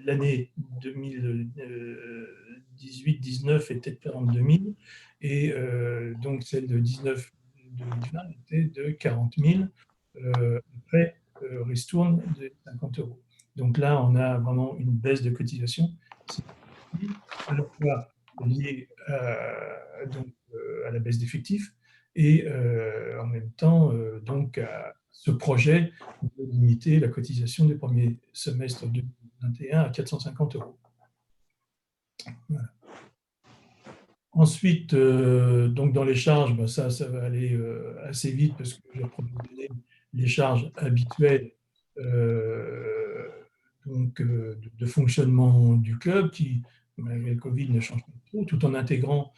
l'année 2018-19 étaient de 42 000 et donc celle de 19-2020 était de 40 000. Après, ristourne de 50 €. Donc là, on a vraiment une baisse de cotisation, à la fois liée à la baisse d'effectifs et en même temps donc à ce projet de limiter la cotisation du premier semestre 2021 à 450 €. Voilà. Ensuite, donc dans les charges, ben ça va aller assez vite parce que je vais donner les charges habituelles donc, de fonctionnement du club qui, malgré le Covid, ne change pas trop, tout en intégrant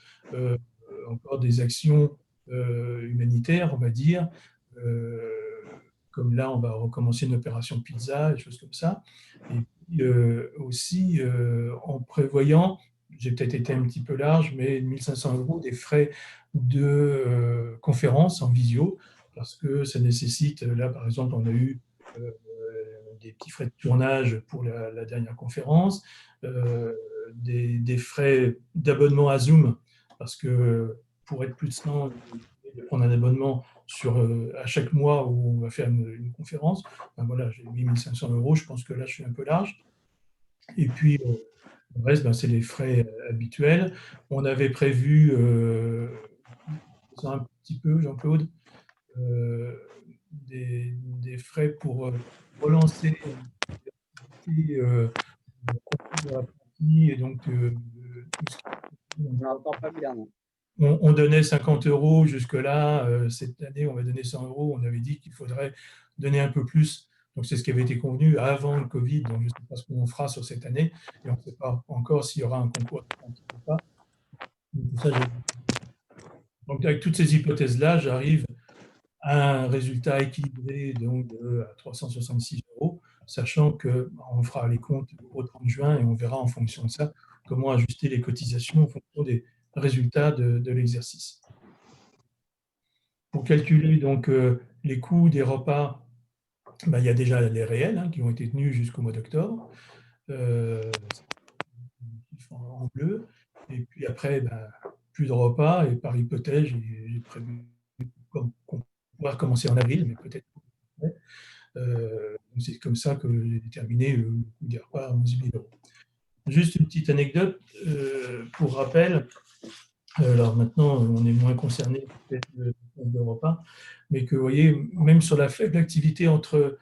encore des actions humanitaires, on va dire. Comme là, on va recommencer une opération pizza, des choses comme ça. Et puis aussi en prévoyant, j'ai peut-être été un petit peu large, mais 1 500 € des frais de conférence en visio, parce que ça nécessite, là par exemple, on a eu des petits frais de tournage pour la dernière conférence, des frais d'abonnement à Zoom, parce que pour être plus de 100, de prendre un abonnement à chaque mois où on va faire une conférence. Ben voilà, j'ai mis 1 500 €, je pense que là je suis un peu large. Et puis le reste, ben, c'est les frais habituels. On avait prévu, un petit peu, Jean-Claude, des frais pour relancer et donc on donnait 50 € jusque-là. Cette année, on va donner 100 €. On avait dit qu'il faudrait donner un peu plus. Donc, c'est ce qui avait été convenu avant le Covid. Donc, je ne sais pas ce qu'on fera sur cette année. Et on ne sait pas encore s'il y aura un concours ou pas. Donc, avec toutes ces hypothèses-là, j'arrive à un résultat équilibré donc, à 366 €, sachant qu'on fera les comptes au 30 juin et on verra en fonction de ça comment ajuster les cotisations en fonction des résultats de l'exercice. Pour calculer donc les coûts des repas, ben, il y a déjà les réels qui ont été tenus jusqu'au mois d'octobre, en bleu, et puis après, ben, plus de repas, et par hypothèse, j'ai prévu qu'on pourra commencer en avril, mais peut-être c'est comme ça que j'ai déterminé le coût des repas à 11 000 €. Juste une petite anecdote pour rappel. Alors maintenant, on est moins concerné peut-être de repas, mais que vous voyez, même sur la faible activité entre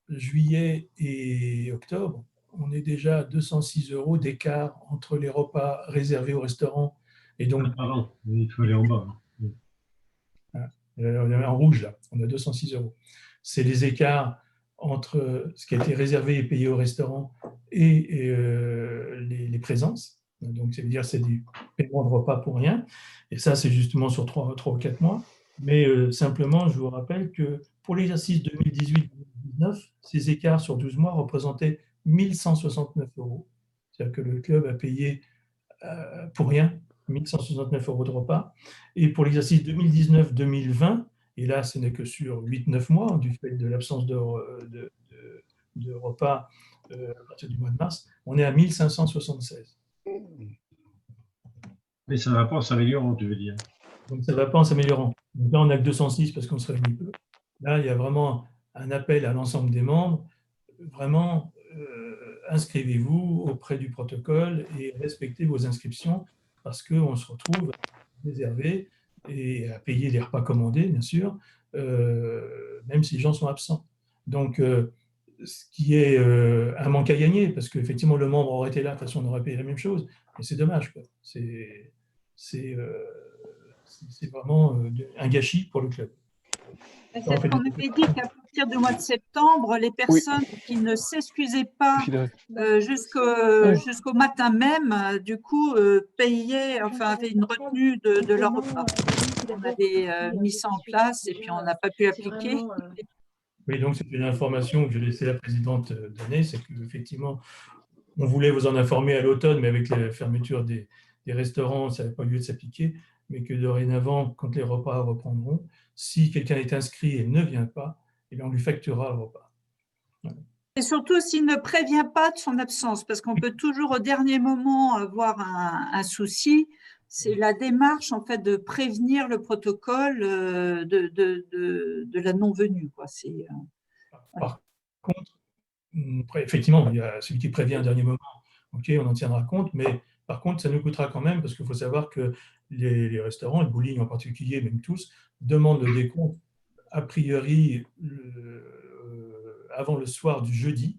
juillet et octobre, on est déjà à 206 € d'écart entre les repas réservés au restaurant et donc. Pardon, il faut aller en bas. En rouge, là, on a 206 €. C'est les écarts entre ce qui a été réservé et payé au restaurant et les présences. Donc, c'est-à-dire c'est des paiements de repas pour rien. Et ça, c'est justement sur 3 ou 4 mois. Mais simplement, je vous rappelle que pour l'exercice 2018-2019, ces écarts sur 12 mois représentaient 1 169 €. C'est-à-dire que le club a payé pour rien 1 169 € de repas. Et pour l'exercice 2019-2020, et là, ce n'est que sur 8-9 mois, du fait de l'absence de repas à partir du mois de mars, on est à 1 576. Mais ça ne va pas en s'améliorant, tu veux dire. Donc, ça ne va pas en s'améliorant. Donc là, on n'a que 206 parce qu'on se réunit peu. Là, il y a vraiment un appel à l'ensemble des membres. Vraiment, inscrivez-vous auprès du protocole et respectez vos inscriptions parce qu'on se retrouve réservé et à payer les repas commandés, bien sûr, même si les gens sont absents. Donc, ce qui est un manque à gagner, parce qu'effectivement, le membre aurait été là, de toute façon, on aurait payé la même chose, mais c'est dommage. C'est vraiment un gâchis pour le club. C'est ce qu'on avait dit qu'à partir du mois de septembre, les personnes qui ne s'excusaient pas jusqu'au matin même, du coup, payaient, enfin, avaient une retenue de leur repas. On avait mis ça en place et puis on n'a pas pu appliquer. Oui, donc c'est une information que j'ai laissée la présidente donner, c'est qu'effectivement, on voulait vous en informer à l'automne, mais avec la fermeture des restaurants, ça n'avait pas lieu de s'appliquer, mais que dorénavant, quand les repas reprendront, si quelqu'un est inscrit et ne vient pas, eh bien, on lui facturera le repas. Voilà. Et surtout s'il ne prévient pas de son absence, parce qu'on peut toujours au dernier moment avoir un souci. C'est la démarche en fait de prévenir le protocole de la non-venue. Par contre, effectivement, il y a celui qui prévient au dernier moment, ok, on en tiendra compte, mais par contre, ça nous coûtera quand même, parce qu'il faut savoir que les restaurants, le bowling en particulier, même tous, demandent le décompte a priori avant le soir du jeudi.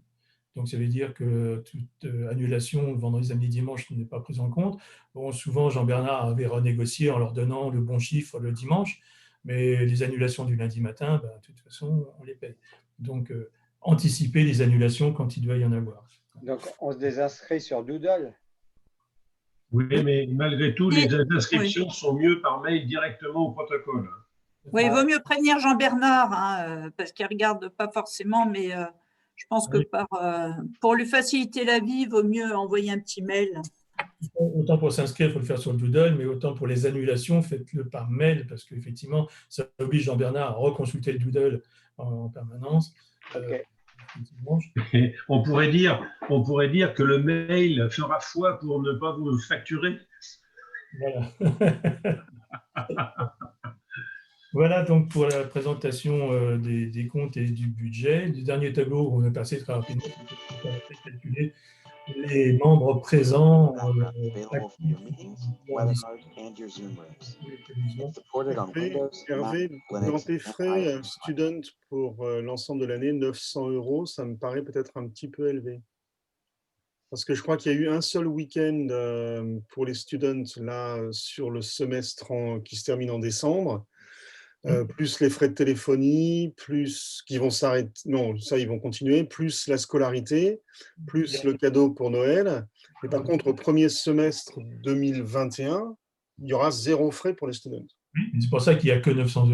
Donc, ça veut dire que toute annulation vendredi, samedi, dimanche n'est pas prise en compte. Bon, souvent, Jean-Bernard avait renégocié en leur donnant le bon chiffre le dimanche, mais les annulations du lundi matin, de toute façon, on les paye. Donc, anticiper les annulations quand il doit y en avoir. Donc, on se désinscrit sur Doodle. Oui, mais malgré tout, les inscriptions sont mieux par mail directement au protocole. Oui, il vaut mieux prévenir Jean-Bernard, parce qu'il ne regarde pas forcément, mais je pense que pour lui faciliter la vie, il vaut mieux envoyer un petit mail. Autant pour s'inscrire, il faut le faire sur le Doodle, mais autant pour les annulations, faites-le par mail, parce qu'effectivement, ça oblige Jean-Bernard à reconsulter le Doodle en permanence. Okay. On pourrait dire que le mail fera foi pour ne pas vous facturer. Voilà. Voilà donc pour la présentation des comptes et du budget. Du dernier tableau, on est passé très rapidement pour calculer les membres présents. Hervé, dans tes frais student pour l'ensemble de l'année, 900 €, ça me paraît peut-être un petit peu élevé. Parce que je crois qu'il y a eu un seul week-end pour les students là, sur le semestre qui se termine en décembre. Plus les frais de téléphonie, plus qui vont s'arrêter, non, ça ils vont continuer, plus la scolarité, plus le cadeau pour Noël. Et par contre, au premier semestre 2021, il y aura 0 frais pour les students. C'est pour ça qu'il n'y a que 900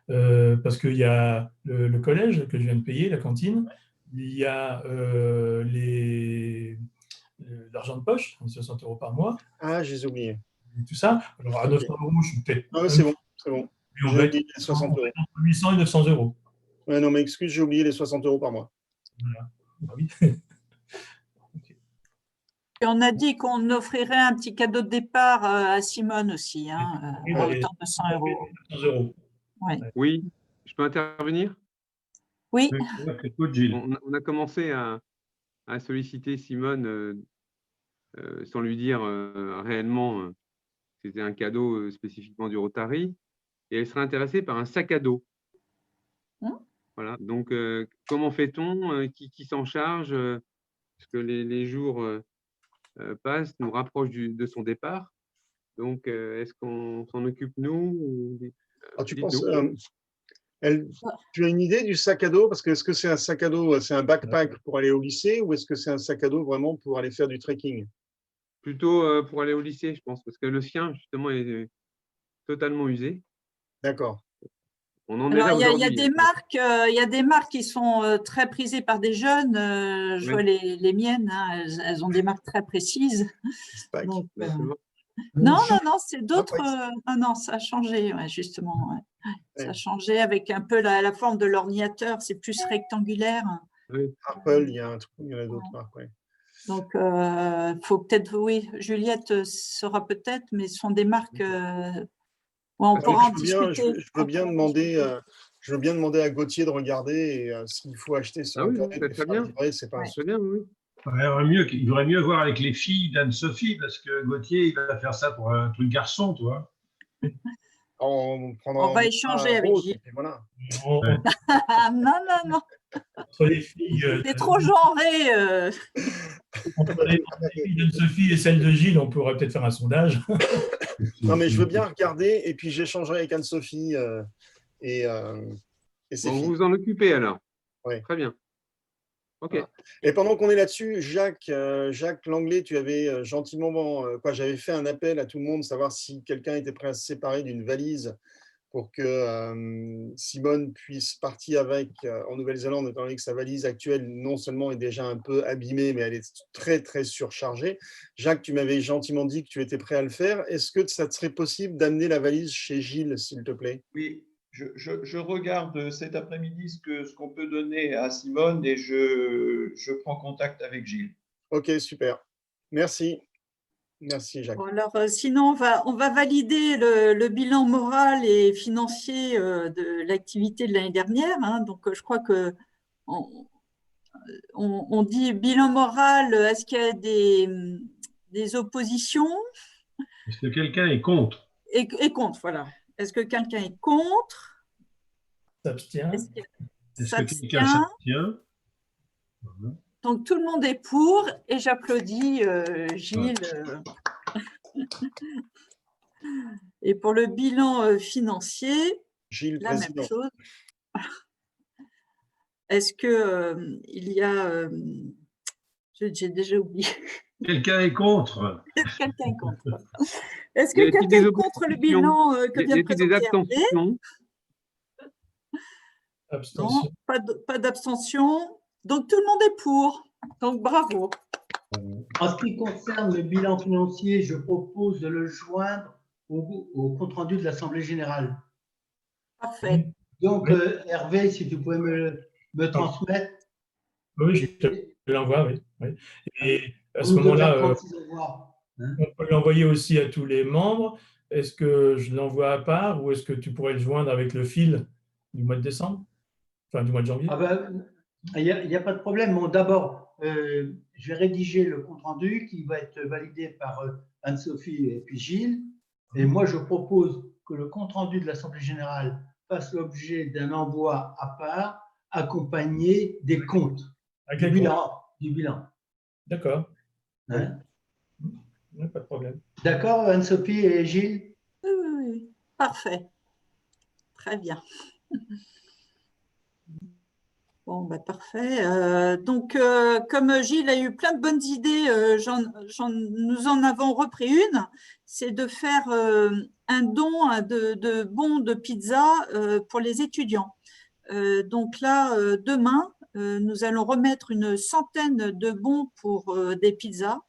€, parce qu'il y a le collège que je viens de payer, la cantine, il y a l'argent de poche, 60 € par mois. Ah, j'ai oublié. Tout ça. Alors à 900 €, je suis peut-être. Ah, c'est bon, c'est bon. On va être entre 800 et 900 €. Ouais, non, mais excuse, j'ai oublié les 60 € par mois. Voilà. Ah oui. Okay. Et on a dit qu'on offrirait un petit cadeau de départ à Simone aussi, à hauteur de 100 €. Ouais. Oui, je peux intervenir? Oui. On a commencé à solliciter Simone sans lui dire réellement que c'était un cadeau spécifiquement du Rotary. Et elle serait intéressée par un sac à dos. Voilà. Donc, comment fait-on? Qui s'en charge? Parce que les jours passent, nous rapprochent de son départ. Donc, est-ce qu'on s'en occupe nous? Tu penses, tu as une idée du sac à dos? Parce que est-ce que c'est un sac à dos, c'est un backpack pour aller au lycée, ou est-ce que c'est un sac à dos vraiment pour aller faire du trekking? Plutôt pour aller au lycée, je pense, parce que le sien, justement, est totalement usé. D'accord. Il y a des marques qui sont très prisées par des jeunes. Je vois les miennes, elles ont des marques très précises. Donc, non, c'est d'autres. Non, ça a changé, justement. Ouais. Ça a changé avec un peu la forme de l'ordinateur. C'est plus rectangulaire. Oui. Apple, il y a un truc, il y en a d'autres marques. Ouais. Donc, faut peut-être, oui, Juliette saura peut-être, mais ce sont des marques. On pourra en discuter. Je veux bien demander à Gauthier de regarder s'il faut acheter sur Internet. Oui, très bien. C'est pas bien, oui. Il vaudrait mieux voir avec les filles d'Anne-Sophie, parce que Gauthier, il va faire ça pour un truc garçon, tu vois. On va échanger avec Gilles. Voilà. Non. Entre les filles. C'est trop genré. Entre les filles d'Anne-Sophie et celles de Gilles, on pourrait peut-être faire un sondage. Non, mais je veux bien regarder et puis j'échangerai avec Anne-Sophie et ses filles. Vous en occupez alors. Oui. Très bien. Ok. Voilà. Et pendant qu'on est là-dessus, Jacques Langlais, tu avais gentiment, j'avais fait un appel à tout le monde, savoir si quelqu'un était prêt à se séparer d'une valise pour que Simone puisse partir avec en Nouvelle-Zélande, étant donné que sa valise actuelle, non seulement est déjà un peu abîmée, mais elle est très, très surchargée. Jacques, tu m'avais gentiment dit que tu étais prêt à le faire. Est-ce que ça te serait possible d'amener la valise chez Gilles, s'il te plaît? Oui, je regarde cet après-midi ce qu'on peut donner à Simone et je prends contact avec Gilles. Ok, super. Merci. Merci, Jacques. Bon, alors, sinon, on va valider le bilan moral et financier de l'activité de l'année dernière. Hein. Donc, je crois que on dit bilan moral. Est-ce qu'il y a des oppositions? Est-ce que quelqu'un est contre? Et contre, voilà. Est-ce que quelqu'un est contre? S'abstient. Est-ce que quelqu'un s'abstient? Voilà. Donc, tout le monde est pour et j'applaudis Gilles. Et pour le bilan financier, Gilles, la président. même chose. Est-ce que il y a… j'ai déjà oublié. Quelqu'un est contre? Quelqu'un est contre. Est-ce que quelqu'un est contre le bilan que vient de présenter Hervé? Abstention. Non, pas d'abstention. Donc, tout le monde est pour. Donc, bravo. En ce qui concerne le bilan financier, je propose de le joindre au compte-rendu de l'Assemblée générale. Parfait. Donc, Hervé, si tu pouvais me transmettre. Oui, je te l'envoie, oui. Et à ce moment-là, on peut l'envoyer aussi à tous les membres. Est-ce que je l'envoie à part ou est-ce que tu pourrais le joindre avec le fil du mois de décembre? Enfin, du mois de janvier? Il n'y a pas de problème. Bon, d'abord, je vais rédiger le compte-rendu qui va être validé par Anne-Sophie et puis Gilles. Et moi, je propose que le compte-rendu de l'Assemblée générale fasse l'objet d'un envoi à part, accompagné des comptes, du bilan. D'accord. Hein? Pas de problème. D'accord, Anne-Sophie et Gilles? Oui, parfait. Très bien. Bon, bah, parfait. Donc, comme Gilles a eu plein de bonnes idées, nous en avons repris une, c'est de faire un don de bons de pizza pour les étudiants. Donc là, demain, nous allons remettre une centaine de bons pour des pizzas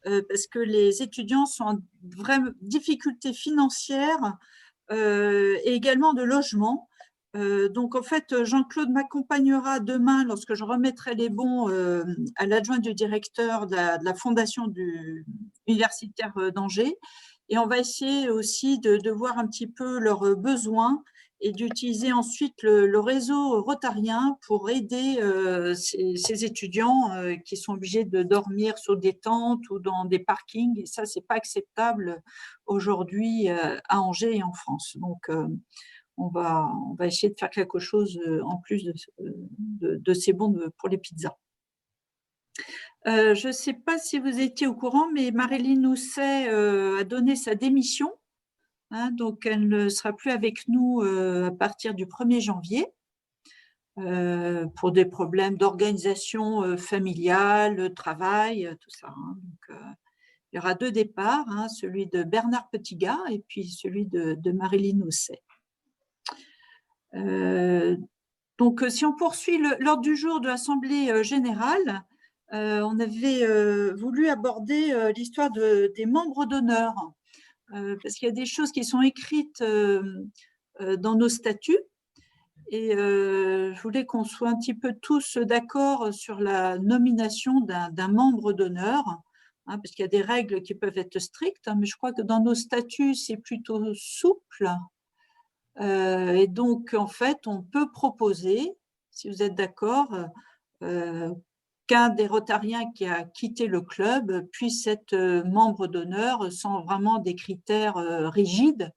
parce que les étudiants sont en vraie difficulté financière et également de logement. Donc, en fait, Jean-Claude m'accompagnera demain lorsque je remettrai les bons à l'adjoint du directeur de la fondation universitaire d'Angers. Et on va essayer aussi de voir un petit peu leurs besoins et d'utiliser ensuite le réseau rotarien pour aider ces étudiants qui sont obligés de dormir sur des tentes ou dans des parkings. Et ça, ce n'est pas acceptable aujourd'hui à Angers et en France. Donc, on va essayer de faire quelque chose en plus de ces bons pour les pizzas. Je ne sais pas si vous étiez au courant, mais Marilyn Housset a donné sa démission. Hein, donc, elle ne sera plus avec nous à partir du 1er janvier pour des problèmes d'organisation familiale, travail, tout ça. Hein. Donc, il y aura 2 départs, hein, celui de Bernard Petitgat et puis celui de Marilyn Housset. Donc, si on poursuit l'ordre du jour de l'Assemblée générale, on avait voulu aborder l'histoire des membres d'honneur, parce qu'il y a des choses qui sont écrites dans nos statuts, et je voulais qu'on soit un petit peu tous d'accord sur la nomination d'un membre d'honneur, hein, parce qu'il y a des règles qui peuvent être strictes, hein, mais je crois que dans nos statuts, c'est plutôt souple. Et donc, en fait, on peut proposer, si vous êtes d'accord, qu'un des Rotariens qui a quitté le club puisse être membre d'honneur sans vraiment des critères rigides,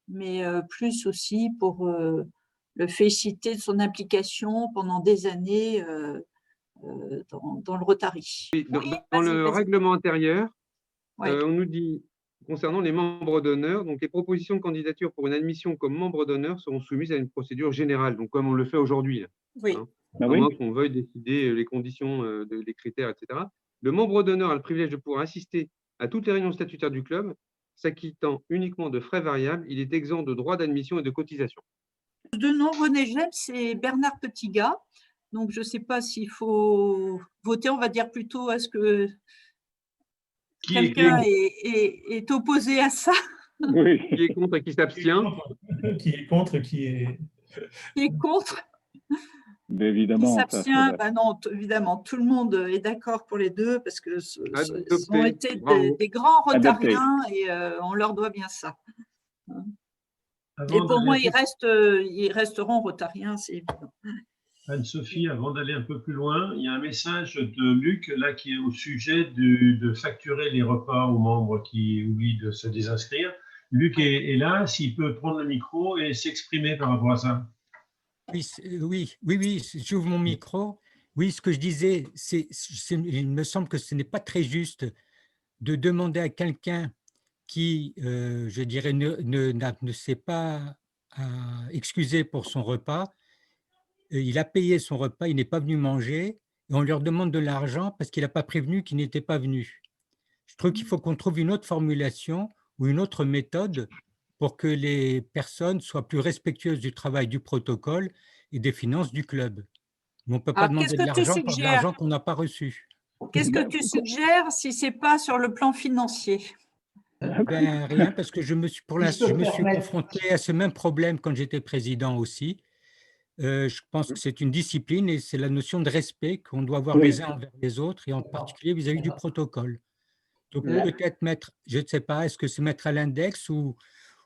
mais plus aussi pour le féliciter de son implication pendant des années dans le Rotary. Dans le règlement intérieur, oui. On nous dit, concernant les membres d'honneur, donc les propositions de candidature pour une admission comme membre d'honneur seront soumises à une procédure générale, donc comme on le fait aujourd'hui. Oui. Hein, à moins qu'on veuille décider les conditions, les critères, etc. Le membre d'honneur a le privilège de pouvoir assister à toutes les réunions statutaires du club s'acquittant uniquement de frais variables, il est exempt de droits d'admission et de cotisation. De nom, René Gem, c'est Bernard Petitgat. Donc, je ne sais pas s'il faut voter, on va dire plutôt à ce que quelqu'un est opposé à ça. Oui. Qui est contre et qui s'abstient. Qui est contre, qui est contre. Mais évidemment. Qui s'abstient, ben non, évidemment, tout le monde est d'accord pour les deux parce que ce ont été des grands rotariens et on leur doit bien ça. Et pour moi, ils resteront rotariens, c'est évident. Anne-Sophie, avant d'aller un peu plus loin, il y a un message de Luc là qui est au sujet de facturer les repas aux membres qui oublient de se désinscrire. Luc est là, s'il peut prendre le micro et s'exprimer par rapport à ça. Oui, j'ouvre mon micro. Oui, ce que je disais, il me semble que ce n'est pas très juste de demander à quelqu'un qui, je dirais, ne s'est pas excusé pour son repas. Il a payé son repas, il n'est pas venu manger, et on leur demande de l'argent parce qu'il n'a pas prévenu qu'il n'était pas venu. Je trouve qu'il faut qu'on trouve une autre formulation ou une autre méthode pour que les personnes soient plus respectueuses du travail du protocole et des finances du club. Mais on ne peut pas demander de l'argent pour de l'argent qu'on n'a pas reçu. Qu'est-ce que tu suggères si ce n'est pas sur le plan financier? Ben, rien, parce que je me suis confronté à ce même problème quand j'étais président aussi. Je pense que c'est une discipline et c'est la notion de respect qu'on doit avoir les uns envers les autres et en particulier vis-à-vis du protocole. Donc peut-être mettre, je ne sais pas, est-ce que c'est mettre à l'index ou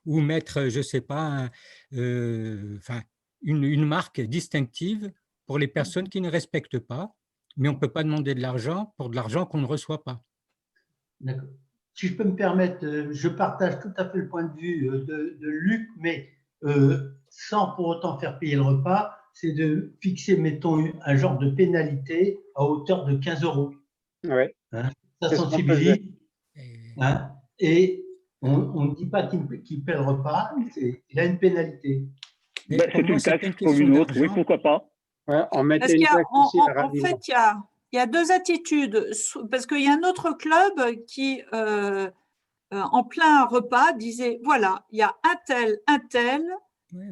mettre, je ne sais pas, une marque distinctive pour les personnes qui ne respectent pas, mais on ne peut pas demander de l'argent pour de l'argent qu'on ne reçoit pas. D'accord. Si je peux me permettre, je partage tout à fait le point de vue de Luc, mais sans pour autant faire payer le repas, c'est de fixer, mettons, un genre de pénalité à hauteur de 15 €. Oui. Hein, ça sensibilise. Hein, et on ne dit pas qu'il paie le repas, il a une pénalité. C'est une taxe comme une autre, oui, pourquoi pas. Ouais, on mettait une taxe aussi à la radio. En fait, il y a deux attitudes, parce qu'il y a un autre club qui, en plein repas, disait, voilà, il y a un tel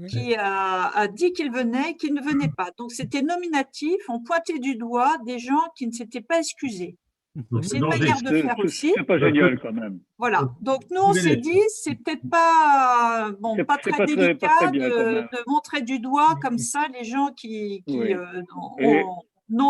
qui a dit qu'il venait, qu'il ne venait pas. Donc, c'était nominatif, on pointait du doigt des gens qui ne s'étaient pas excusés. C'est une manière de faire aussi. C'est pas génial quand même. Voilà. Donc, nous, on s'est dit, c'est peut-être pas, pas très délicat de montrer du doigt comme ça les gens qui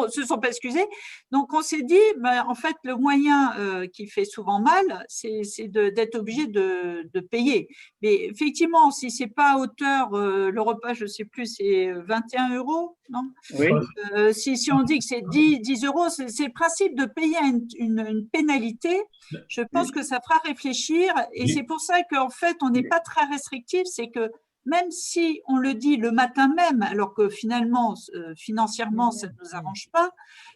se sont pas excusés. Donc, on s'est dit, en fait, le moyen qui fait souvent mal, c'est d'être obligé de payer. Mais effectivement, si c'est pas à hauteur, le repas, je sais plus, c'est 21 €, non? Oui. Si on dit que c'est 10 €, c'est le principe de payer une pénalité. Je pense que ça fera réfléchir. Et c'est pour ça qu'en fait, on n'est pas très restrictif. C'est que même si on le dit le matin même, alors que finalement, financièrement, ça ne nous arrange pas,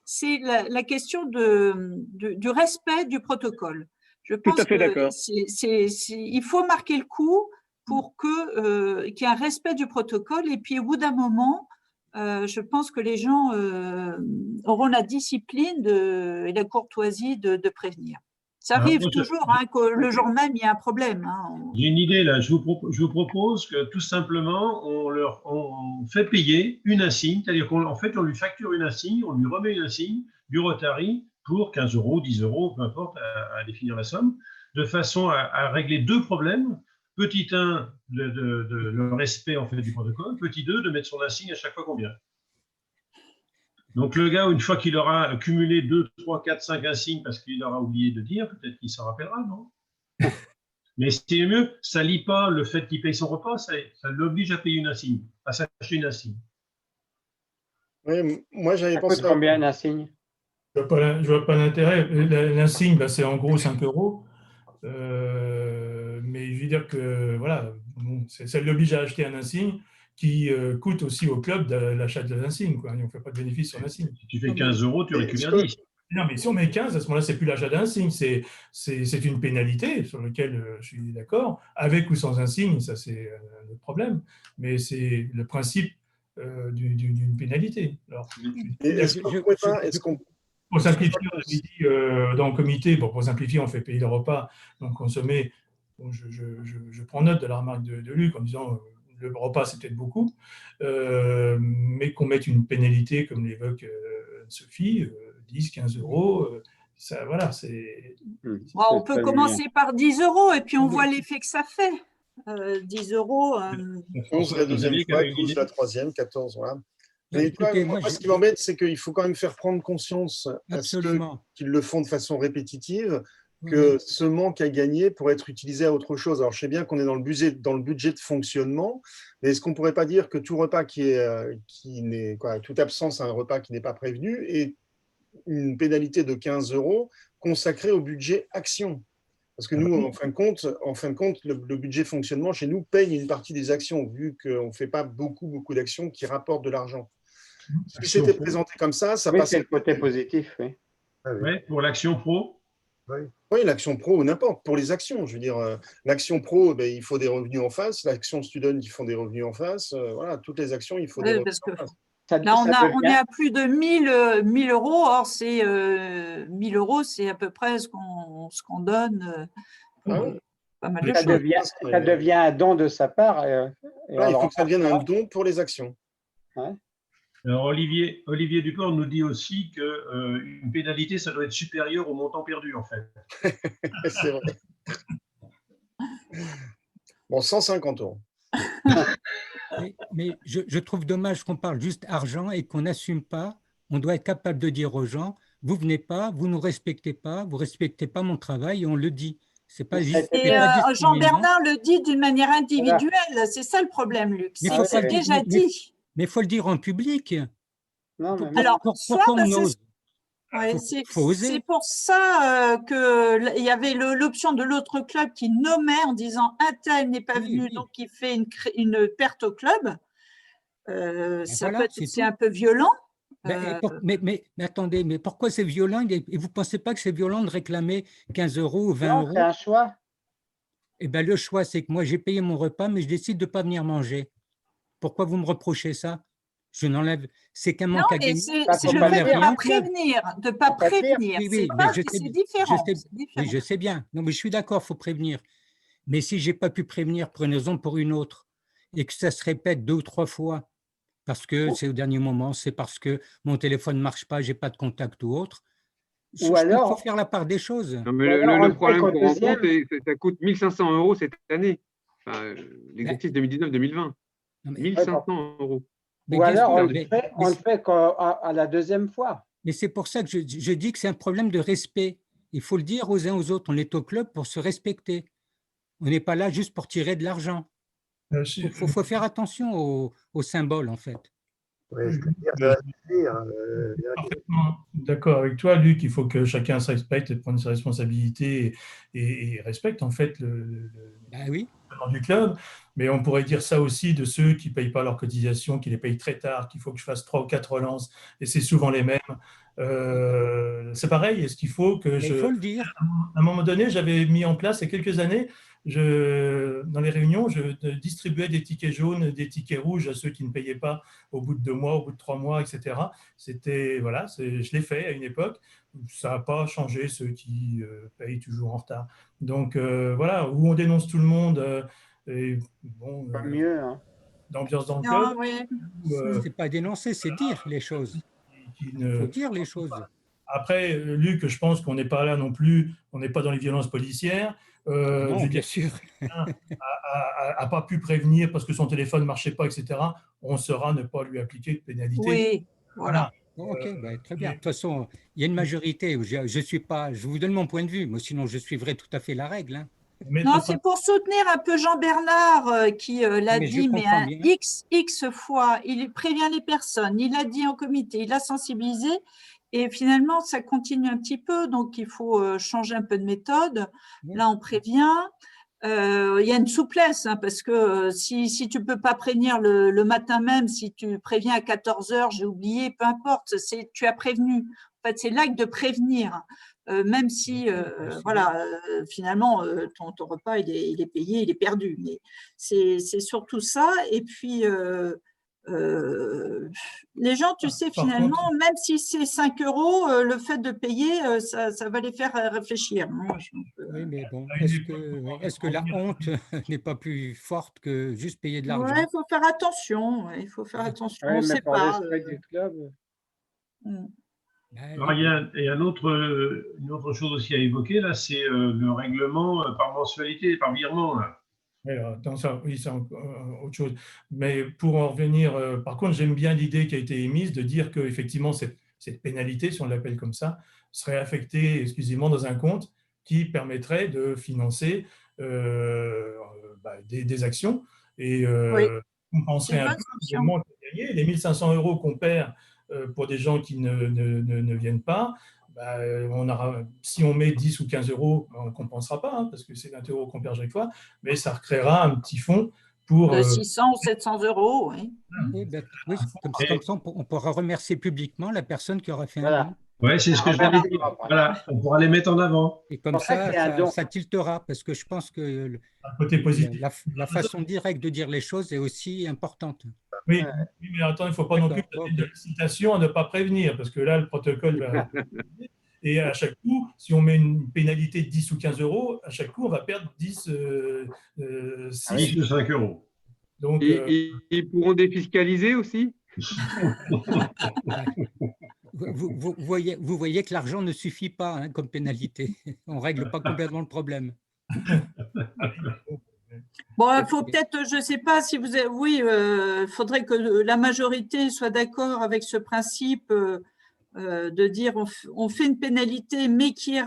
c'est la question du respect du protocole. Je pense qu'il faut marquer le coup pour qu'il y ait un respect du protocole. Et puis, au bout d'un moment, je pense que les gens auront la discipline et la courtoisie de prévenir. Ça arrive toujours que le jour même, il y a un problème. J'ai une idée là. Je vous propose que tout simplement, on fait payer une insigne, c'est-à-dire qu'en fait, on lui facture une insigne, on lui remet une insigne du Rotary pour 15 €, 10 €, peu importe, à définir la somme, de façon à régler deux problèmes. Petit 1, le respect en fait, du protocole. Petit 2, de mettre son insigne à chaque fois qu'on vient. Donc, le gars, une fois qu'il aura cumulé 2, 3, 4, 5 insignes parce qu'il aura oublié de dire, peut-être qu'il s'en rappellera, non? Mais c'est mieux, ça ne lie pas le fait qu'il paye son repas, ça l'oblige à payer une insigne, à s'acheter une insigne. Oui, moi, j'avais pensé. Ça coûte combien un insigne? Je ne vois pas l'intérêt. L'insigne, c'est en gros 5 €. Mais je veux dire que voilà, ça l'oblige à acheter un insigne qui coûte aussi au club l'achat de l'insigne. On ne fait pas de bénéfice sur l'insigne. Si tu fais 15 €, tu récupères 10. Non, mais si on met 15, à ce moment-là, ce n'est plus l'achat d'insigne, c'est une pénalité sur laquelle je suis d'accord. Avec ou sans insigne, ça c'est un autre problème. Mais c'est le principe d'une pénalité. Alors, pour simplifier, on avait dit dans le comité, pour simplifier, on fait payer le repas non consommé bon, je prends note de la remarque de Luc en disant le repas, c'est peut-être beaucoup, mais qu'on mette une pénalité, comme l'évoque Sophie, 10, 15 euros, ça, voilà, c'est… On peut commencer par 10 euros et puis on voit l'effet que ça fait. 10 euros. 11 la deuxième fois, 12 la troisième, 14, voilà. Mais écoutez, moi, ce qui m'embête, c'est qu'il faut quand même faire prendre conscience à ceux qui le font de façon répétitive que ce manque à gagner pourrait être utilisé à autre chose. Alors, je sais bien qu'on est dans le budget de fonctionnement, mais est-ce qu'on ne pourrait pas dire que tout repas toute absence à un repas qui n'est pas prévenu est une pénalité de 15 euros consacrée au budget action? Parce que nous, en fin de compte, le budget fonctionnement chez nous paye une partie des actions, vu qu'on ne fait pas beaucoup d'actions qui rapportent de l'argent. Si c'était présenté comme ça, ça passe. C'est le côté positif, oui. Oui, pour l'action pro. Oui, l'action pro ou n'importe. Pour les actions, je veux dire, l'action pro, il faut des revenus en face. L'action student, il faut des revenus en face. Voilà, toutes les actions, il faut des revenus en face. Là, on est à plus de 1000 euros. Or, 1000 euros, c'est à peu près ce qu'on donne. Pas mal de ça devient un don de sa part. Il faut que ça devienne un don pour les actions. Ouais. Alors, Olivier Duport nous dit aussi qu'une pénalité, ça doit être supérieur au montant perdu, en fait. C'est vrai. Bon, 150 euros. Mais je trouve dommage qu'on parle juste argent et qu'on n'assume pas. On doit être capable de dire aux gens, vous venez pas, vous ne nous respectez pas, vous ne respectez pas mon travail, et on le dit. C'est pas juste. Jean-Bernard le dit d'une manière individuelle. Voilà. C'est ça le problème, Luc. C'est déjà dit. Mais il faut le dire en public. Non, alors, pourquoi on ose? Ouais, c'est pour ça qu'il y avait l'option de l'autre club qui nommait en disant un tel n'est pas venu, donc il fait une perte au club. Ça peut être aussi un peu violent. Mais attendez, mais pourquoi c'est violent? Et vous ne pensez pas que c'est violent de réclamer 15 euros ou 20 euros? C'est un choix. Eh bien, le choix, c'est que moi, j'ai payé mon repas, mais je décide de ne pas venir manger. Pourquoi vous me reprochez ça? Je n'enlève. C'est qu'un manque à gagner. C'est le fait de ne pas prévenir. De ne pas prévenir. C'est différent. Oui, je sais bien. Non, mais je suis d'accord, il faut prévenir. Mais si je n'ai pas pu prévenir pour une raison ou pour une autre, et que ça se répète 2 ou 3 fois, parce que c'est au dernier moment, c'est parce que mon téléphone ne marche pas, je n'ai pas de contact ou autre, il faut faire la part des choses. Non, mais le problème qu'on rencontre, c'est que ça coûte 1 500 euros cette année, l'exercice 2019-2020. 1 500 euros. Mais ou alors, on le fait à la deuxième fois. Mais c'est pour ça que je dis que c'est un problème de respect. Il faut le dire aux uns aux autres. On est au club pour se respecter. On n'est pas là juste pour tirer de l'argent. Il faut faire attention aux symboles, en fait. Oui, je parfaitement d'accord avec toi, Luc. Il faut que chacun se respecte, prenne ses responsabilités et respecte, en fait, le du club. Mais on pourrait dire ça aussi de ceux qui ne payent pas leurs cotisations, qui les payent très tard, qu'il faut que je fasse 3 ou 4 relances, et c'est souvent les mêmes. C'est pareil, est-ce qu'il faut que il faut le dire. À un moment donné, j'avais mis en place, il y a quelques années, dans les réunions, je distribuais des tickets jaunes, des tickets rouges à ceux qui ne payaient pas au bout de 2 mois, au bout de 3 mois, etc. C'était, voilà, je l'ai fait à une époque. Ça n'a pas changé ceux qui payent toujours en retard. Donc voilà, où on dénonce tout le monde. Et bon, pas mieux. Hein. D'ambiance dans le club. Oui. C'est pas dénoncer, c'est dire les choses. Il faut dire les choses. Après, Luc, je pense qu'on n'est pas là non plus, on n'est pas dans les violences policières. Non, bien sûr. n'a pas pu prévenir parce que son téléphone ne marchait pas, etc., on saura ne pas lui appliquer de pénalité. Oui, voilà. Ok, très bien. De toute façon, il y a une majorité. Je vous donne mon point de vue, mais sinon je suivrai tout à fait la règle. Hein. Non, c'est pour soutenir un peu Jean-Bernard qui l'a dit, mais X fois, il prévient les personnes, il l'a dit en comité, il l'a sensibilisé, et finalement, ça continue un petit peu, donc il faut changer un peu de méthode. Là, on prévient. Il y a une souplesse, hein, parce que si tu ne peux pas prévenir le matin même, si tu préviens à 14 h, j'ai oublié, peu importe, tu as prévenu. En fait, c'est l'acte de prévenir. Même si, voilà, finalement, ton repas, il est payé, il est perdu. Mais c'est surtout ça. Et puis, Les gens, tu sais, finalement, même si c'est 5 €, le fait de payer, ça va les faire réfléchir. Oui, mais bon, est-ce que la honte n'est pas plus forte que juste payer de l'argent? Ouais, il faut faire attention. Il faut faire attention. On ne sait pour pas. l'esprit du club. Alors, il y a une autre chose aussi à évoquer, là, c'est le règlement par mensualité, par virement. Là. Alors, oui, c'est autre chose. Mais pour en revenir, par contre, j'aime bien l'idée qui a été émise de dire qu'effectivement, cette pénalité, si on l'appelle comme ça, serait affectée exclusivement dans un compte qui permettrait de financer des actions et compenserait un peu le manque gagné. Les 1 500 € qu'on perd pour des gens qui ne viennent pas, si on met 10 ou 15 €, on ne compensera pas, parce que c'est 20 € qu'on perd chaque fois, mais ça recréera un petit fonds pour… De 600 ou 700 €, oui. Oui, comme ça, on pourra remercier publiquement la personne qui aura fait un don. Oui, c'est ce que j'allais dire. Voilà, on pourra les mettre en avant. Et comme ça tiltera, parce que je pense que la façon directe de dire les choses est aussi importante. Oui, mais attends, il ne faut pas non plus donner de citation à ne pas prévenir, parce que là, le protocole va… Et à chaque coup, si on met une pénalité de 10 ou 15 €, à chaque coup, on va perdre 10 ou 5 €. Donc, ils pourront défiscaliser aussi. Vous voyez que l'argent ne suffit pas comme pénalité. On ne règle pas complètement le problème. Bon, il faut peut-être, je ne sais pas si vous avez… Oui, il faudrait que la majorité soit d'accord avec ce principe de dire on fait une pénalité, mais qui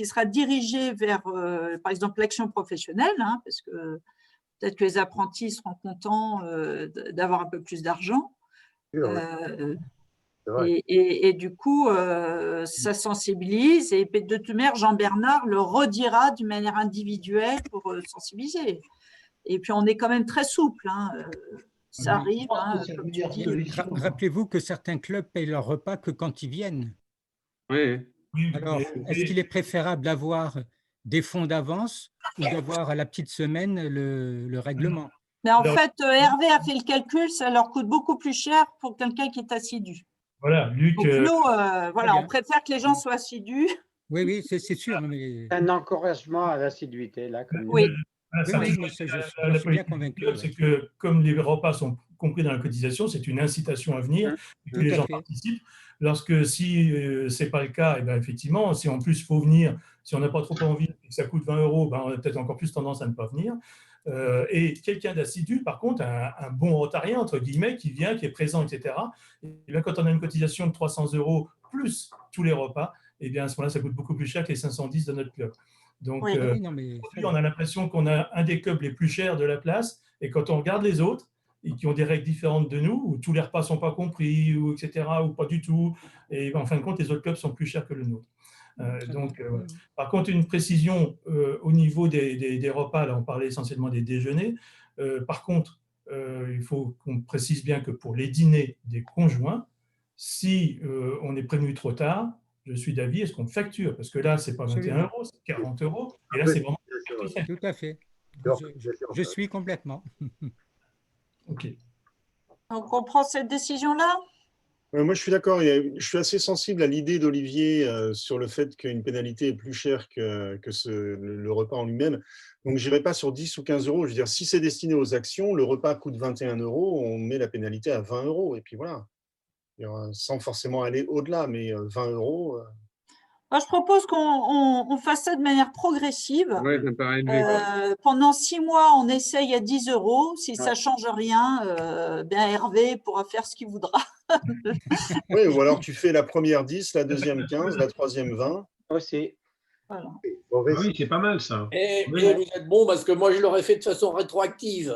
sera dirigée vers, par exemple, l'action professionnelle, parce que peut-être que les apprentis seront contents d'avoir un peu plus d'argent. Et du coup, ça sensibilise. Et de toute manière, Jean-Bernard le redira d'une manière individuelle pour sensibiliser. Et puis, on est quand même très souple. Ça arrive. Rappelez-vous que certains clubs payent leur repas que quand ils viennent. Oui. Alors, est-ce qu'il est préférable d'avoir des fonds d'avance ou d'avoir à la petite semaine le règlement? Mais en fait, Hervé a fait le calcul, ça leur coûte beaucoup plus cher pour quelqu'un qui est assidu. Voilà, Luc. Donc, nous, on préfère que les gens soient assidus. Oui, c'est sûr. Mais… Un encouragement à l'assiduité, là. Oui. Je suis bien convaincu. C'est que comme les repas sont compris dans la cotisation, c'est une incitation à venir, et que les gens participent. Lorsque si ce n'est pas le cas, et bien, effectivement, si en plus il faut venir, si on n'a pas trop envie et que ça coûte 20 €, on a peut-être encore plus tendance à ne pas venir. Et quelqu'un d'assidu, par contre, un bon rotarien, entre guillemets, qui vient, qui est présent, etc. Et bien, quand on a une cotisation de 300 € plus tous les repas, et bien, à ce moment-là, ça coûte beaucoup plus cher que les 510 de notre club. Donc, aujourd'hui, on a l'impression qu'on a un des clubs les plus chers de la place, et quand on regarde les autres, et qui ont des règles différentes de nous, où tous les repas ne sont pas compris, ou etc., ou pas du tout, et en fin de compte, les autres clubs sont plus chers que le nôtre. Par contre, une précision au niveau des repas, là on parlait essentiellement des déjeuners, par contre, il faut qu'on précise bien que pour les dîners des conjoints, si on est prévenu trop tard, je suis d'avis, est-ce qu'on facture? Parce que là, ce n'est pas 21 €, c'est 40 €, et là, c'est vraiment… Tout à fait. Je suis complètement. OK. Donc, on prend cette décision-là? Moi, je suis d'accord. Je suis assez sensible à l'idée d'Olivier sur le fait qu'une pénalité est plus chère que le repas en lui-même. Donc, je n'irai pas sur 10 ou 15 €. Je veux dire, si c'est destiné aux actions, le repas coûte 21 €, on met la pénalité à 20 €. Et puis voilà. Sans forcément aller au-delà, mais 20 €. Moi, je propose qu'on fasse ça de manière progressive. Ouais, ça paraît élevé. Pendant 6 mois, on essaye à 10 €. Si ça ne change rien, bien Hervé pourra faire ce qu'il voudra. Oui, ou alors tu fais la première 10, la deuxième 15, la troisième 20. Aussi. Voilà. Oui, c'est pas mal ça. Et vous êtes bon parce que moi, je l'aurais fait de façon rétroactive.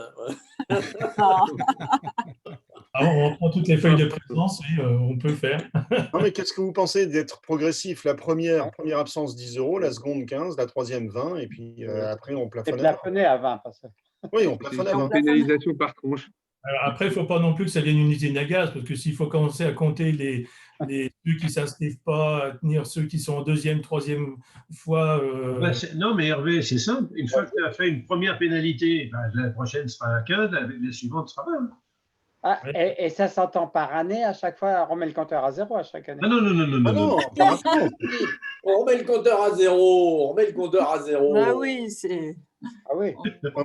On reprend toutes les feuilles de présence et on peut faire. Non, mais qu'est-ce que vous pensez d'être progressif? La première absence 10 €, la seconde 15, la troisième 20, et puis après on plafonne. C'est plafonné à 20. Oui, on plafonne à 20. Pénalisation par tranche. Alors après, il ne faut pas non plus que ça devienne une usine à gaz, parce que s'il faut commencer à compter ceux qui ne s'inscrivent pas, à tenir ceux qui sont en deuxième, troisième fois… Non, mais Hervé, c'est simple. Une fois que tu as fait une première pénalité, la prochaine sera à 15, la suivante sera 20. Ah, et ça s'entend par année à chaque fois, on remet le compteur à 0 à chaque année. Ah non, non, non, non, non. non. On remet le compteur à 0, on remet le compteur à 0. Ah oui, c'est… Ah oui.